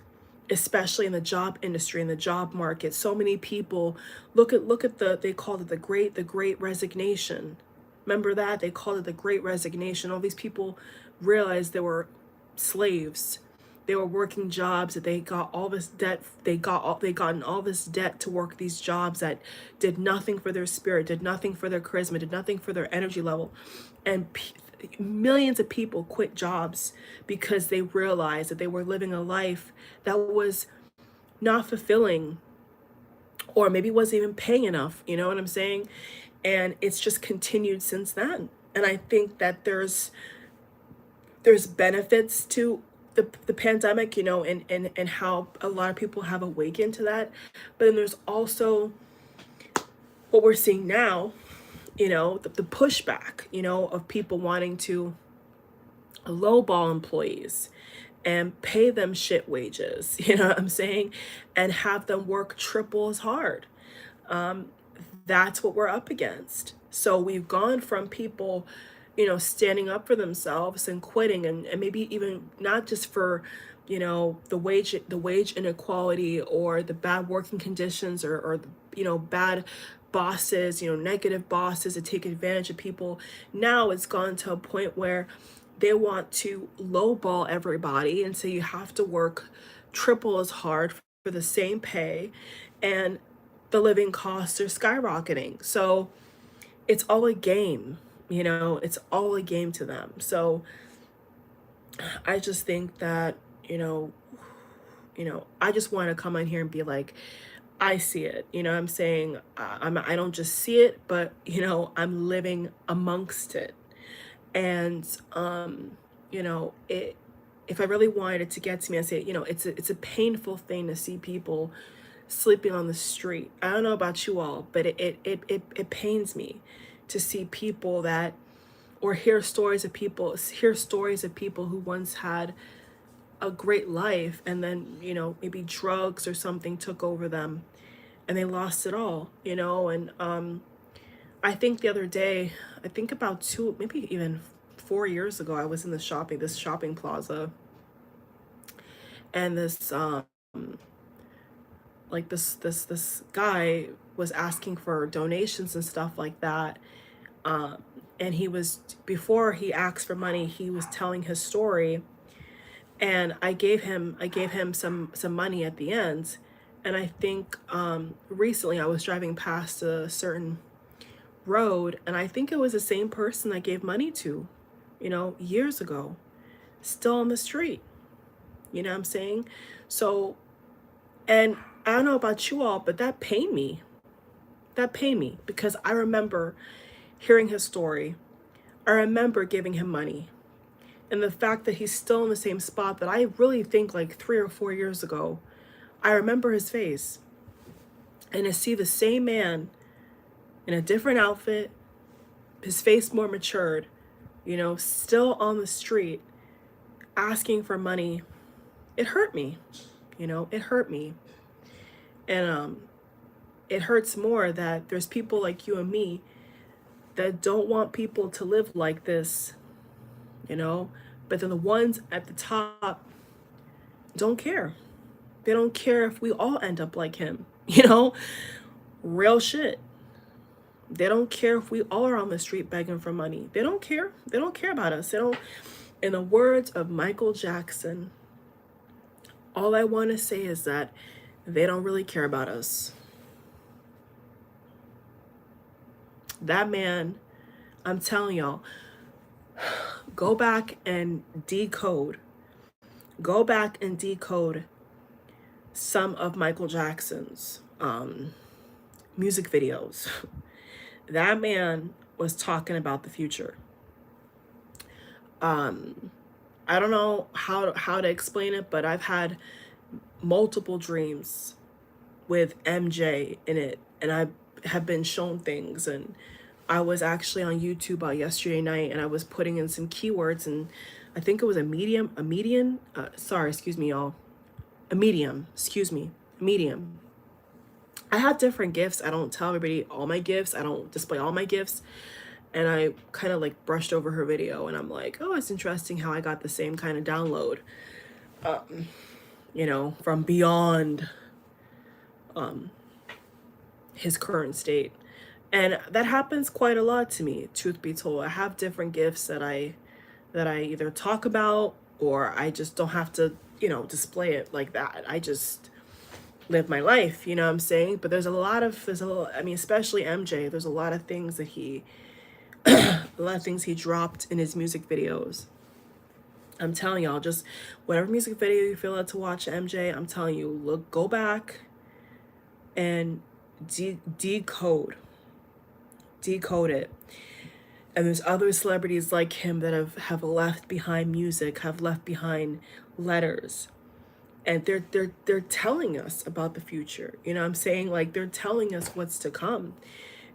especially in the job industry, in the job market. So many people, look at they called it the great resignation. Remember that? They called it the great resignation. All these people realized they were slaves. They were working jobs that they got all this debt. They gotten all this debt to work these jobs that did nothing for their spirit, did nothing for their charisma, did nothing for their energy level. And millions of people quit jobs because they realized that they were living a life that was not fulfilling, or maybe wasn't even paying enough. You know what I'm saying? And it's just continued since then. And I think that there's benefits to the pandemic, you know, and how a lot of people have awakened to that. But then there's also what we're seeing now, you know, the pushback, you know, of people wanting to lowball employees and pay them shit wages, you know what I'm saying, and have them work triple as hard. That's what we're up against. So we've gone from people, you know, standing up for themselves and quitting, and maybe even not just for, you know, the wage inequality, or the bad working conditions, or you know, bad bosses, you know, negative bosses that take advantage of people. Now it's gone to a point where they want to lowball everybody and say you have to work triple as hard for the same pay, and the living costs are skyrocketing. So it's all a game, you know, it's all a game to them. So I just think that, I just want to come on here and be like, I see it. You know what I'm saying? I don't just see it, but, you know, I'm living amongst it. And, if I really wanted it to get to me, I say, you know, it's a painful thing to see people sleeping on the street. I don't know about you all, but it pains me to see people that, or hear stories of people who once had a great life, and then, you know, maybe drugs or something took over them and they lost it all, you know. And I think the other day, I think about maybe even 4 years ago, I was in this shopping plaza, and this guy was asking for donations and stuff like that. And before he asked for money, he was telling his story, and I gave him some money at the end. And I think recently I was driving past a certain road, and I think it was the same person I gave money to, you know, years ago, still on the street. You know what I'm saying? So, and I don't know about you all, but that pained me. That pained me, because I remember hearing his story. I remember giving him money. And the fact that he's still in the same spot that I really think like 3 or 4 years ago, I remember his face. And to see the same man in a different outfit, his face more matured, you know, still on the street asking for money. It hurt me, you know, it hurt me. And it hurts more that there's people like you and me that don't want people to live like this, you know, but then the ones at the top don't care. They don't care if we all end up like him, you know, real shit. They don't care if we all are on the street begging for money. They don't care. They don't care about us. They don't. In the words of Michael Jackson, all I want to say is that they don't really care about us. That man, I'm telling y'all, go back and decode. Go back and decode some of Michael Jackson's music videos. That man was talking about the future. I don't know how to explain it, but I've had multiple dreams with MJ in it, and I have been shown things. And I was actually on YouTube yesterday night, and I was putting in some keywords, and I think it was a medium, excuse me, y'all, a medium, excuse me, medium. I have different gifts. I don't tell everybody all my gifts. I don't display all my gifts. And I kind of like brushed over her video, and I'm like, oh, it's interesting how I got the same kind of download, you know, from beyond his current state. And that happens quite a lot to me, truth be told. I have different gifts that I either talk about, or I just don't have to, you know, display it like that. I just live my life, you know what I'm saying? But there's a lot, I mean, especially MJ, there's a lot of things that he dropped in his music videos. I'm telling y'all, just whatever music video you feel like to watch MJ, I'm telling you, go back and decode it. And there's other celebrities like him that have left behind music, have left behind letters. And they're telling us about the future. You know what I'm saying? Like, they're telling us what's to come.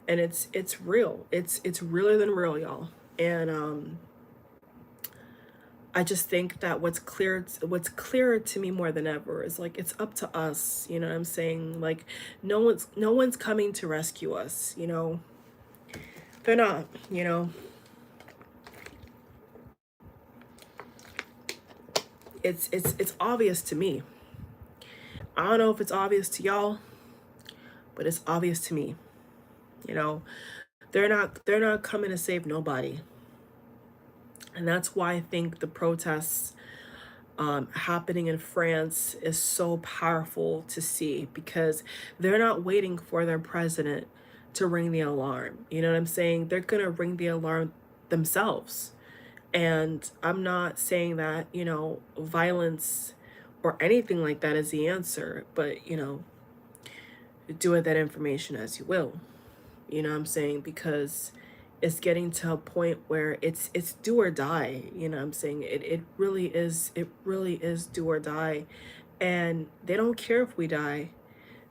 And it's real. It's realer than real, y'all. And I just think that what's clearer to me more than ever is, like, it's up to us. You know what I'm saying? Like, no one's coming to rescue us, you know. They're not, you know. It's obvious to me. I don't know if it's obvious to y'all, but it's obvious to me. You know, they're not coming to save nobody. And that's why I think the protests happening in France is so powerful to see, because they're not waiting for their president to ring the alarm. You know what I'm saying? They're gonna ring the alarm themselves. And I'm not saying that, you know, violence or anything like that is the answer, but, you know, do with that information as you will. You know what I'm saying? Because it's getting to a point where it's do or die. You know what I'm saying? It really is do or die. And they don't care if we die.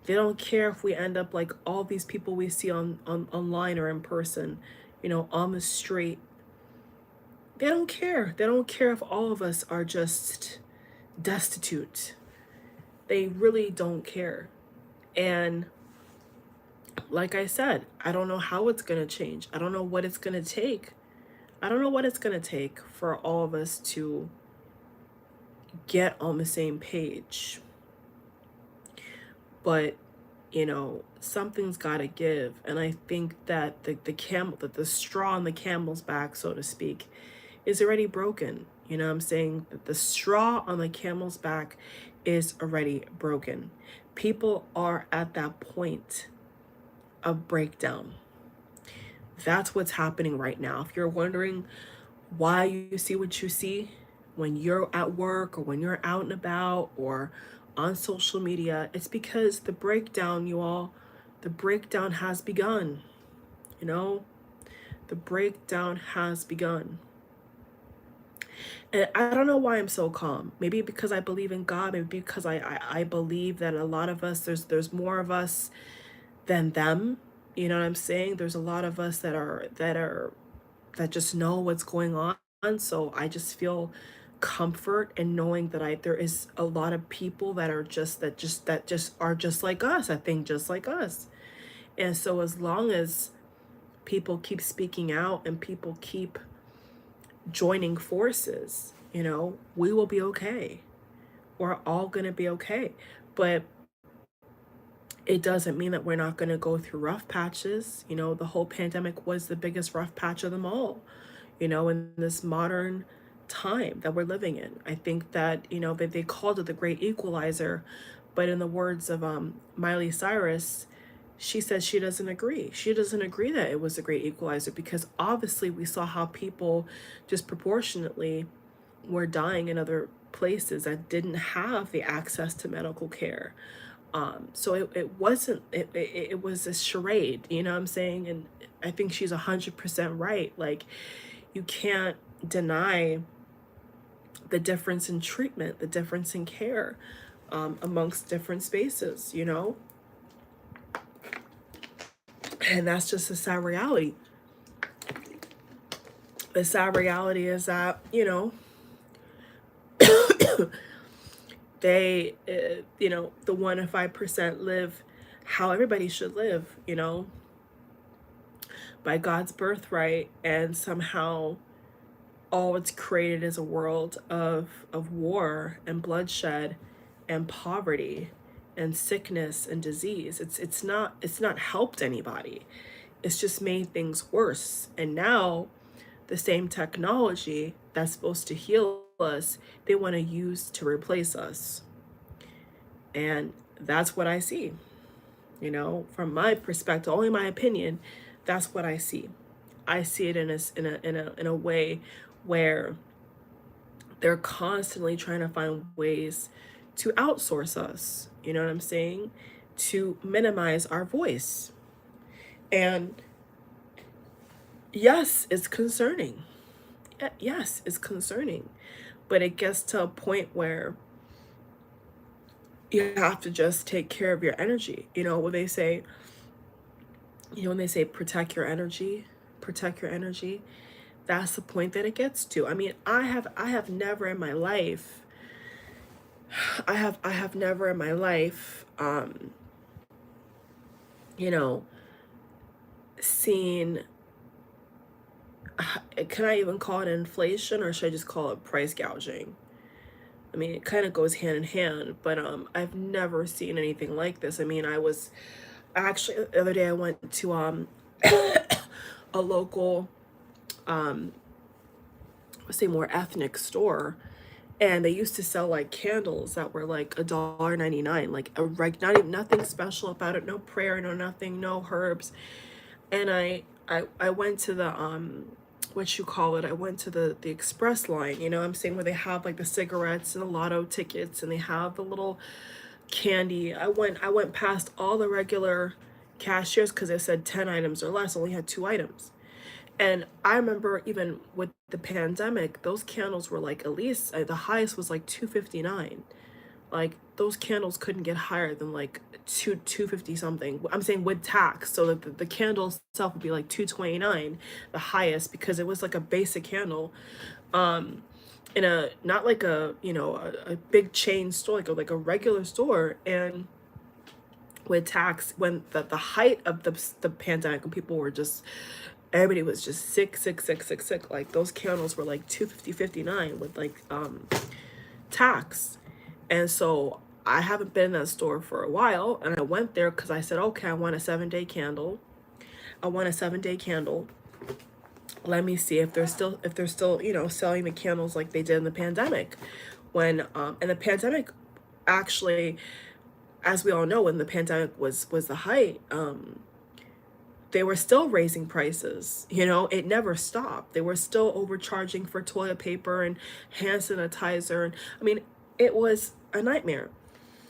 They don't care if we end up like all these people we see on online or in person, you know, on the street. They don't care. They don't care if all of us are just destitute. They really don't care. And like I said, I don't know how it's going to change. I don't know what it's going to take. I don't know what it's going to take for all of us to get on the same page. But, you know, something's got to give. And I think that the straw on the camel's back, so to speak, is already broken. You know what I'm saying? That the straw on the camel's back is already broken. People are at that point of breakdown. That's what's happening right now. If you're wondering why you see what you see when you're at work or when you're out and about or on social media, it's because the breakdown, the breakdown has begun. You know, the breakdown has begun. And I don't know why I'm so calm. Maybe because I believe in God. Maybe because I believe that a lot of us, there's more of us than them. You know what I'm saying? There's a lot of us that are that just know what's going on. So I just feel comfort in knowing that there is a lot of people that are just are just like us. I think just like us. And so as long as people keep speaking out and people keep joining forces, we will be okay. We're all going to be okay. But it doesn't mean that we're not going to go through rough patches. The whole pandemic was the biggest rough patch of them all, in this modern time that we're living in. I think that, that they called it the great equalizer, but in the words of Miley Cyrus, she says she doesn't agree. She doesn't agree that it was a great equalizer because obviously we saw how people disproportionately were dying in other places that didn't have the access to medical care. So it wasn't, it was a charade, you know what I'm saying? And I think she's 100% right. Like, you can't deny the difference in treatment, the difference in care amongst different spaces, And that's just a sad reality. The sad reality is that, they, the 1 to 5% live how everybody should live, by God's birthright, and somehow all it's created is a world of war and bloodshed and poverty and sickness and disease. It's not helped anybody. It's just made things worse. And now the same technology that's supposed to heal us, they want to use to replace us. And that's what I see. From my perspective, only my opinion, that's what I see. I see it in a way where they're constantly trying to find ways to outsource us. You know what I'm saying? To minimize our voice. And yes, it's concerning. Yes, it's concerning. But it gets to a point where you have to just take care of your energy. When they say, protect your energy, that's the point that it gets to. I mean, I have never in my life, I have never in my life, seen, can I even call it inflation, or should I just call it price gouging? I mean, it kind of goes hand in hand, but I've never seen anything like this. I mean, I was actually, the other day I went to a local, let's say more ethnic store, and they used to sell like candles that were like $1.99, like not even nothing special about it, no prayer, no nothing, no herbs. And I went to the what you call it, I went to the express line, I'm saying, where they have like the cigarettes and the lotto tickets, and they have the little candy. I went past all the regular cashiers because they said 10 items or less, only had 2 items. And I remember even with the pandemic, those candles were like, at least the highest was like $2.59. Like, those candles couldn't get higher than like $2.50 something. I'm saying with tax, so that the candle itself would be like $2.29, the highest, because it was like a basic candle, in a, not like a, a big chain store, like a regular store. And with tax, when the height of the pandemic, when people were just, everybody was just sick, like those candles were like $2.59 with like tax. And so I haven't been in that store for a while, and I went there because I said, okay, I want a 7-day candle. Let me see if they're still selling the candles like they did in the pandemic. When and the pandemic, actually, as we all know, when the pandemic was the height, they were still raising prices. It never stopped. They were still overcharging for toilet paper and hand sanitizer. And I mean, it was a nightmare.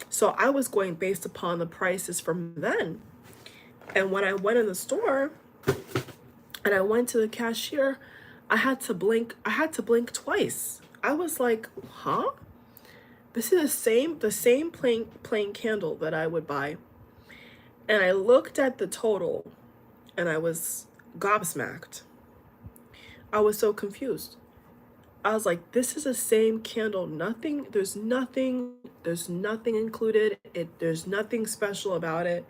So I was going based upon the prices from then. And when I went in the store and I went to the cashier, I had to blink twice. I was like, huh? This is the same plain candle that I would buy. And I looked at the total and I was gobsmacked. I was so confused. I was like, this is the same candle. There's nothing included. There's nothing special about it.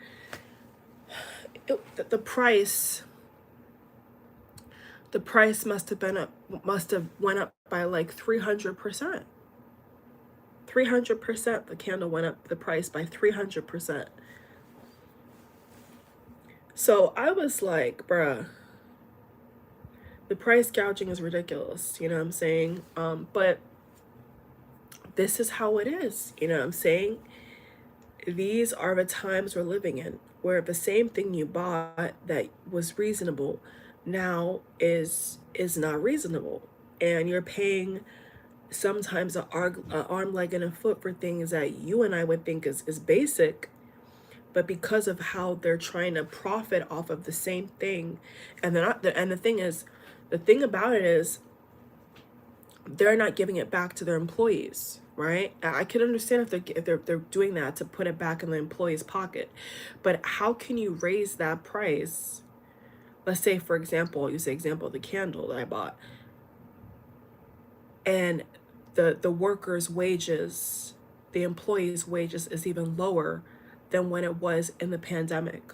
The price, must have went up by like 300%. 300%. The candle went up the price by 300%. So I was like, bruh, the price gouging is ridiculous. You know what I'm saying? But this is how it is. You know what I'm saying? These are the times we're living in, where the same thing you bought that was reasonable now is not reasonable, and you're paying sometimes a arm, leg, and a foot for things that you and I would think is basic, but because of how they're trying to profit off of the same thing, and they're not. And the thing is, the thing about it is, they're not giving it back to their employees, right? I can understand if they're doing that to put it back in the employee's pocket, but how can you raise that price? Let's say, for example, the candle that I bought, and the workers' wages, the employees' wages is even lower than when it was in the pandemic.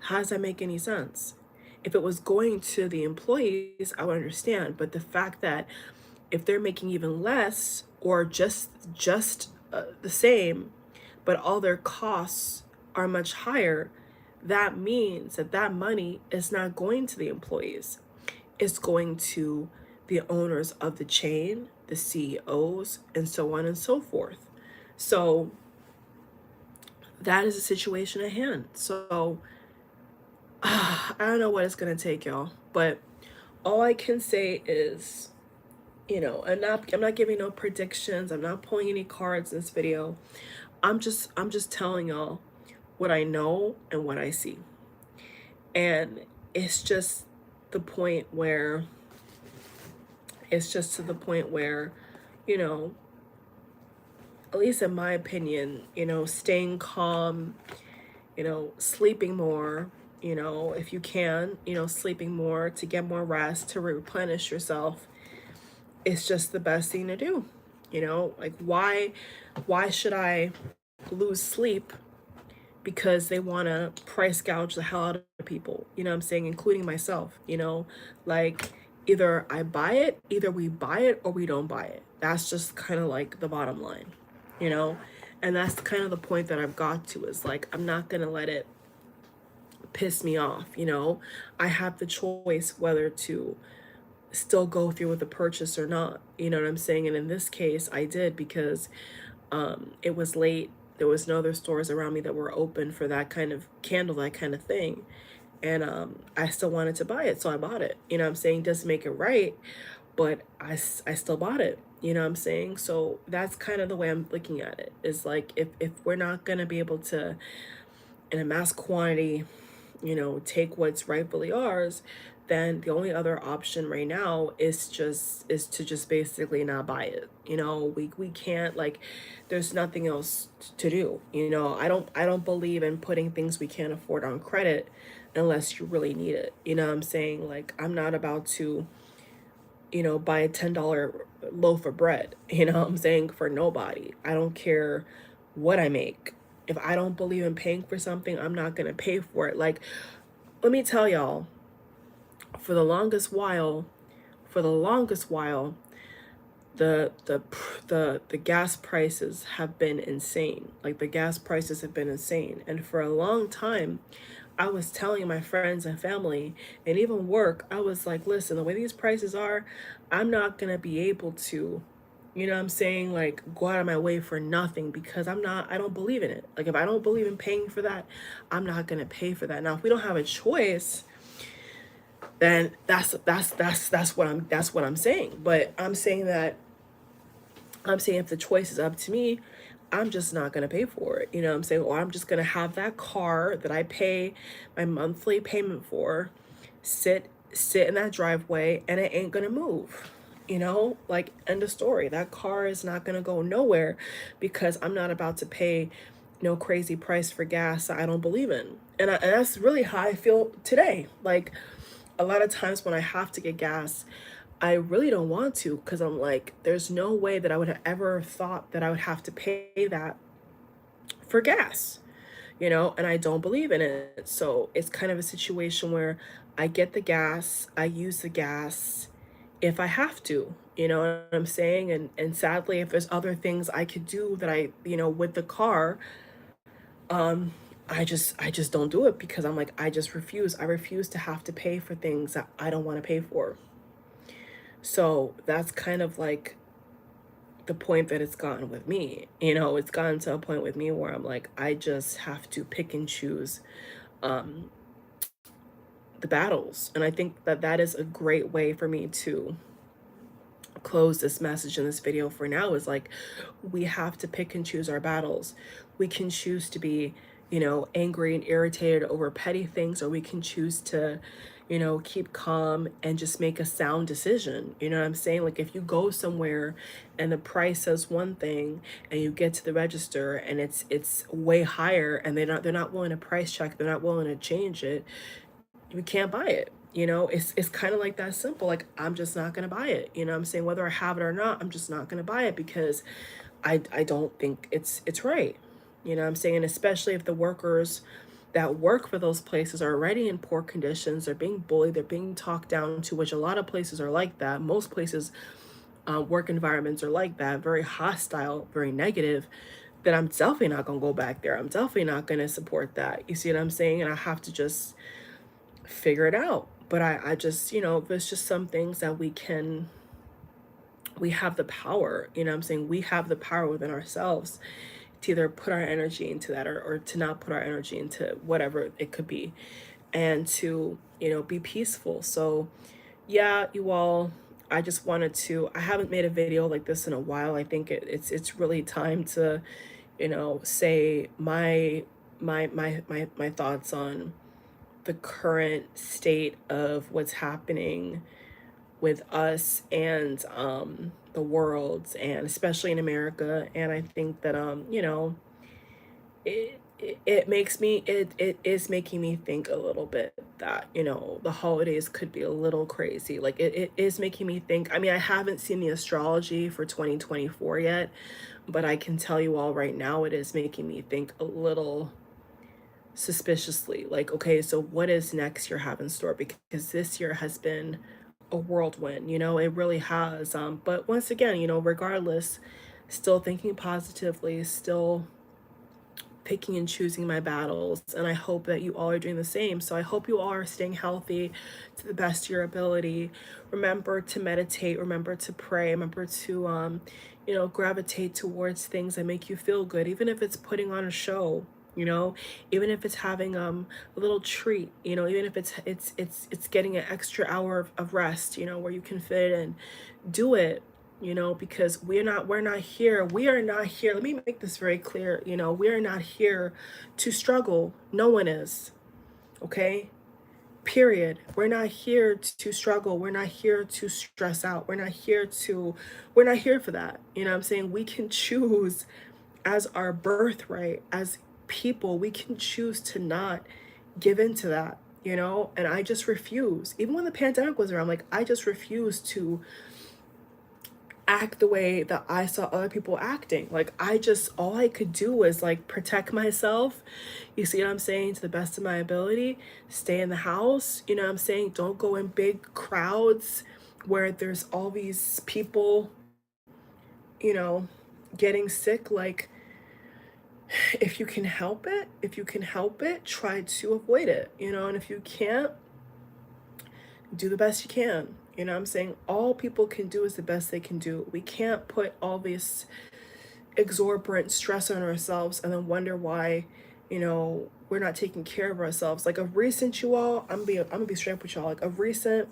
How does that make any sense? If it was going to the employees, I would understand, but the fact that if they're making even less or just the same, but all their costs are much higher, that means that that money is not going to the employees. It's going to the owners of the chain, the CEOs, and so on and so forth. So that is the situation at hand. So I don't know what it's going to take, y'all, but all I can say is, I'm not giving no predictions. I'm not pulling any cards in this video. I'm just telling y'all what I know and what I see. And it's just the point where to the point where, you know, at least in my opinion, staying calm, sleeping more, if you can, sleeping more to get more rest, to replenish yourself, it's just the best thing to do. Like, why should I lose sleep because they want to price gouge the hell out of people, you know what I'm saying, including myself, like, either we buy it or we don't buy it. That's just kind of like the bottom line, and that's kind of the point that I've got to, is like, I'm not going to let it piss me off. I have the choice whether to still go through with the purchase or not, you know what I'm saying? And in this case, I did, because it was late. There was no other stores around me that were open for that kind of candle, that kind of thing. And I still wanted to buy it, so I bought it. You know what I'm saying? Doesn't make it right, but I still bought it. You know what I'm saying? So that's kind of the way I'm looking at it. Is like, if we're not going to be able to, in a mass quantity, take what's rightfully ours, then the only other option right now is to just basically not buy it. We can't, like, there's nothing else to do. I don't believe in putting things we can't afford on credit unless you really need it. You know what I'm saying? Like, I'm not about to, buy a $10 loaf of bread, you know what I'm saying, for nobody. I don't care what I make. If I don't believe in paying for something, I'm not going to pay for it. Like, let me tell y'all, for the longest while, the gas prices have been insane. Like, the gas prices have been insane. And for a long time, I was telling my friends and family and even work, I was like, listen, the way these prices are, I'm not going to be able to, you know what I'm saying, like, go out of my way for nothing, because I don't believe in it. Like, if I don't believe in paying for that, I'm not going to pay for that. Now, if we don't have a choice, then that's what I'm saying. But I'm saying if the choice is up to me, I'm just not going to pay for it. You know what I'm saying? Or I'm just going to have that car that I pay my monthly payment for sit in that driveway, and it ain't going to move. Like, end of story. That car is not going to go nowhere, because I'm not about to pay no crazy price for gas I don't believe in. And that's really how I feel today. Like, a lot of times when I have to get gas, I really don't want to, because I'm like, there's no way that I would have ever thought that I would have to pay that for gas, and I don't believe in it. So it's kind of a situation where I get the gas, I use the gas if I have to, you know what I'm saying? And sadly, if there's other things I could do that with the car, um, I just don't do it, because I'm like, I just refuse. I refuse to have to pay for things that I don't want to pay for. So that's kind of like the point that it's gotten with me. It's gotten to a point with me where I'm like, I just have to pick and choose um the battles. And I think that that is a great way for me to close this message in this video for now, is like, we have to pick and choose our battles. We can choose to be, angry and irritated over petty things, or we can choose to, keep calm and just make a sound decision. You know what I'm saying? Like, if you go somewhere and the price says one thing, and you get to the register and it's way higher, and they're not willing to price check, they're not willing to change it, you can't buy it. It's kind of like that simple. Like, I'm just not going to buy it. You know what I'm saying? Whether I have it or not, I'm just not going to buy it, because I don't think it's right. You know what I'm saying? And especially if the workers that work for those places are already in poor conditions, they're being bullied, they're being talked down to, which a lot of places are like that. Most places, work environments are like that, very hostile, very negative. Then I'm definitely not going to go back there. I'm definitely not going to support that. You see what I'm saying? And I have to just figure it out. But I just, there's just some things that we have the power, I'm saying, we have the power within ourselves to either put our energy into that, or to not put our energy into whatever it could be, and to, be peaceful. So yeah, you all, I just wanted to, I haven't made a video like this in a while. I think it's really time to, say my thoughts on the current state of what's happening with us and the world, and especially in America. And I think that it makes me, it is making me think a little bit that the holidays could be a little crazy. Like, it is making me think. I mean, I haven't seen the astrology for 2024 yet, but I can tell you all right now, it is making me think a little suspiciously. Like, okay, so what is next year have in store? Because this year has been a whirlwind, it really has. But once again, regardless, still thinking positively, still picking and choosing my battles. And I hope that you all are doing the same. So I hope you all are staying healthy to the best of your ability. Remember to meditate, remember to pray, remember to gravitate towards things that make you feel good, even if it's putting on a show, even if it's having a little treat, even if it's getting an extra hour of rest, where you can fit in. Do it, because we are not here, let me make this very clear, we are not here to struggle. No one is. Okay, period. We're not here to struggle, we're not here to stress out, we're not here for that. You know what I'm saying? We can choose, as our birthright, as people, we can choose to not give into that, and I just refuse. Even when the pandemic was around, like, I just refuse to act the way that I saw other people acting. Like, all I could do was like protect myself. You see what I'm saying? To the best of my ability, stay in the house. You know what I'm saying? Don't go in big crowds where there's all these people, you know, getting sick. Like, if you can help it, try to avoid it, and if you can't, do the best you can. You know what I'm saying? All people can do is the best they can do. We can't put all this exorbitant stress on ourselves and then wonder why, we're not taking care of ourselves. Like, of recent, you all, I'm gonna be straight up with y'all. Like, of recent,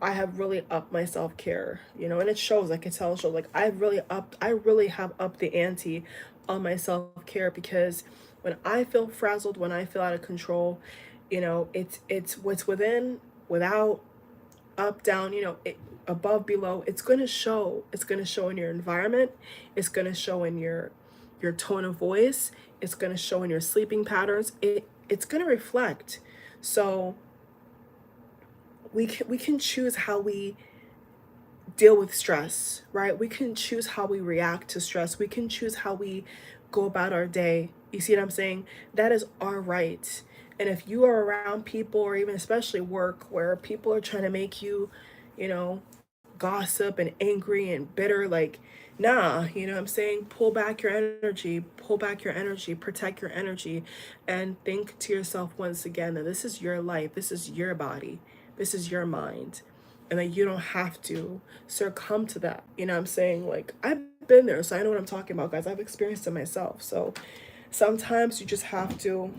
I have really upped my self-care, and it shows. I can tell it shows. Like, I really have upped the ante on my self-care, because when I feel frazzled, when I feel out of control, it's what's within, without, up, down, above, below, it's going to show. It's going to show in your environment. It's going to show in your tone of voice. It's going to show in your sleeping patterns. It's going to reflect. So we can choose how we deal with stress, right? We can choose how we react to stress. We can choose how we go about our day. You see what I'm saying? That is our right. And if you are around people, or even especially work, where people are trying to make you, you know, gossip and angry and bitter, like, nah, you know what I'm saying? Pull back your energy, protect your energy, and think to yourself once again that this is your life, this is your body, this is your mind, and that you don't have to succumb to that. You know what I'm saying? Like, I've been there, so I know what I'm talking about, guys. I've experienced it myself. So sometimes you just have to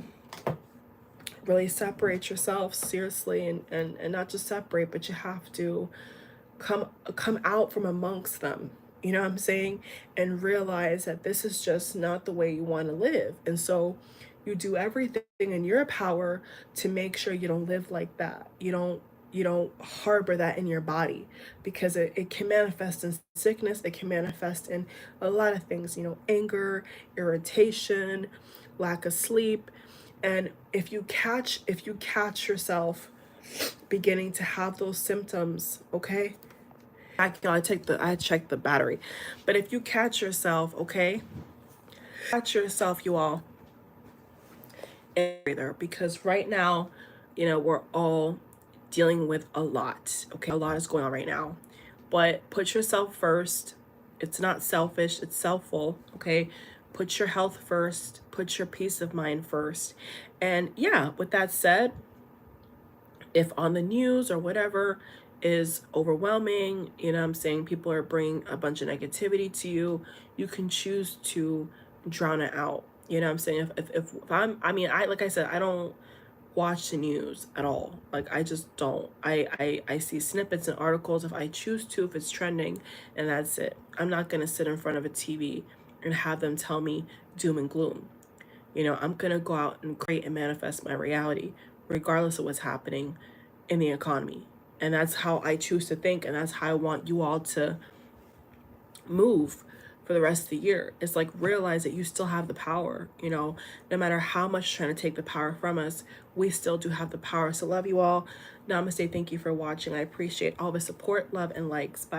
really separate yourself seriously, and not just separate, but you have to come out from amongst them, you know what I'm saying, and realize that this is just not the way you want to live. And so you do everything in your power to make sure you don't live like that. You don't harbor that in your body, because it can manifest in sickness. It can manifest in a lot of things, anger, irritation, lack of sleep. And if you catch yourself beginning to have those symptoms, okay, I check the battery. But if you catch yourself, okay, catch yourself, you all, there, because right now, we're all dealing with a lot. Okay, a lot is going on right now. But put yourself first. It's not selfish, it's selfful, okay? Put your health first, put your peace of mind first. And yeah, with that said, if on the news or whatever is overwhelming, I'm saying, people are bringing a bunch of negativity to you, you can choose to drown it out. You know what I'm saying? If I like I said, I don't watch the news at all. Like, I just don't. I see snippets and articles if I choose to, if it's trending, and that's it. I'm not gonna sit in front of a TV and have them tell me doom and gloom. I'm going to go out and create and manifest my reality, regardless of what's happening in the economy. And that's how I choose to think. And that's how I want you all to move for the rest of the year. It's like, realize that you still have the power, no matter how much trying to take the power from us, we still do have the power. So love you all. Namaste. Thank you for watching. I appreciate all the support, love, and likes. Bye.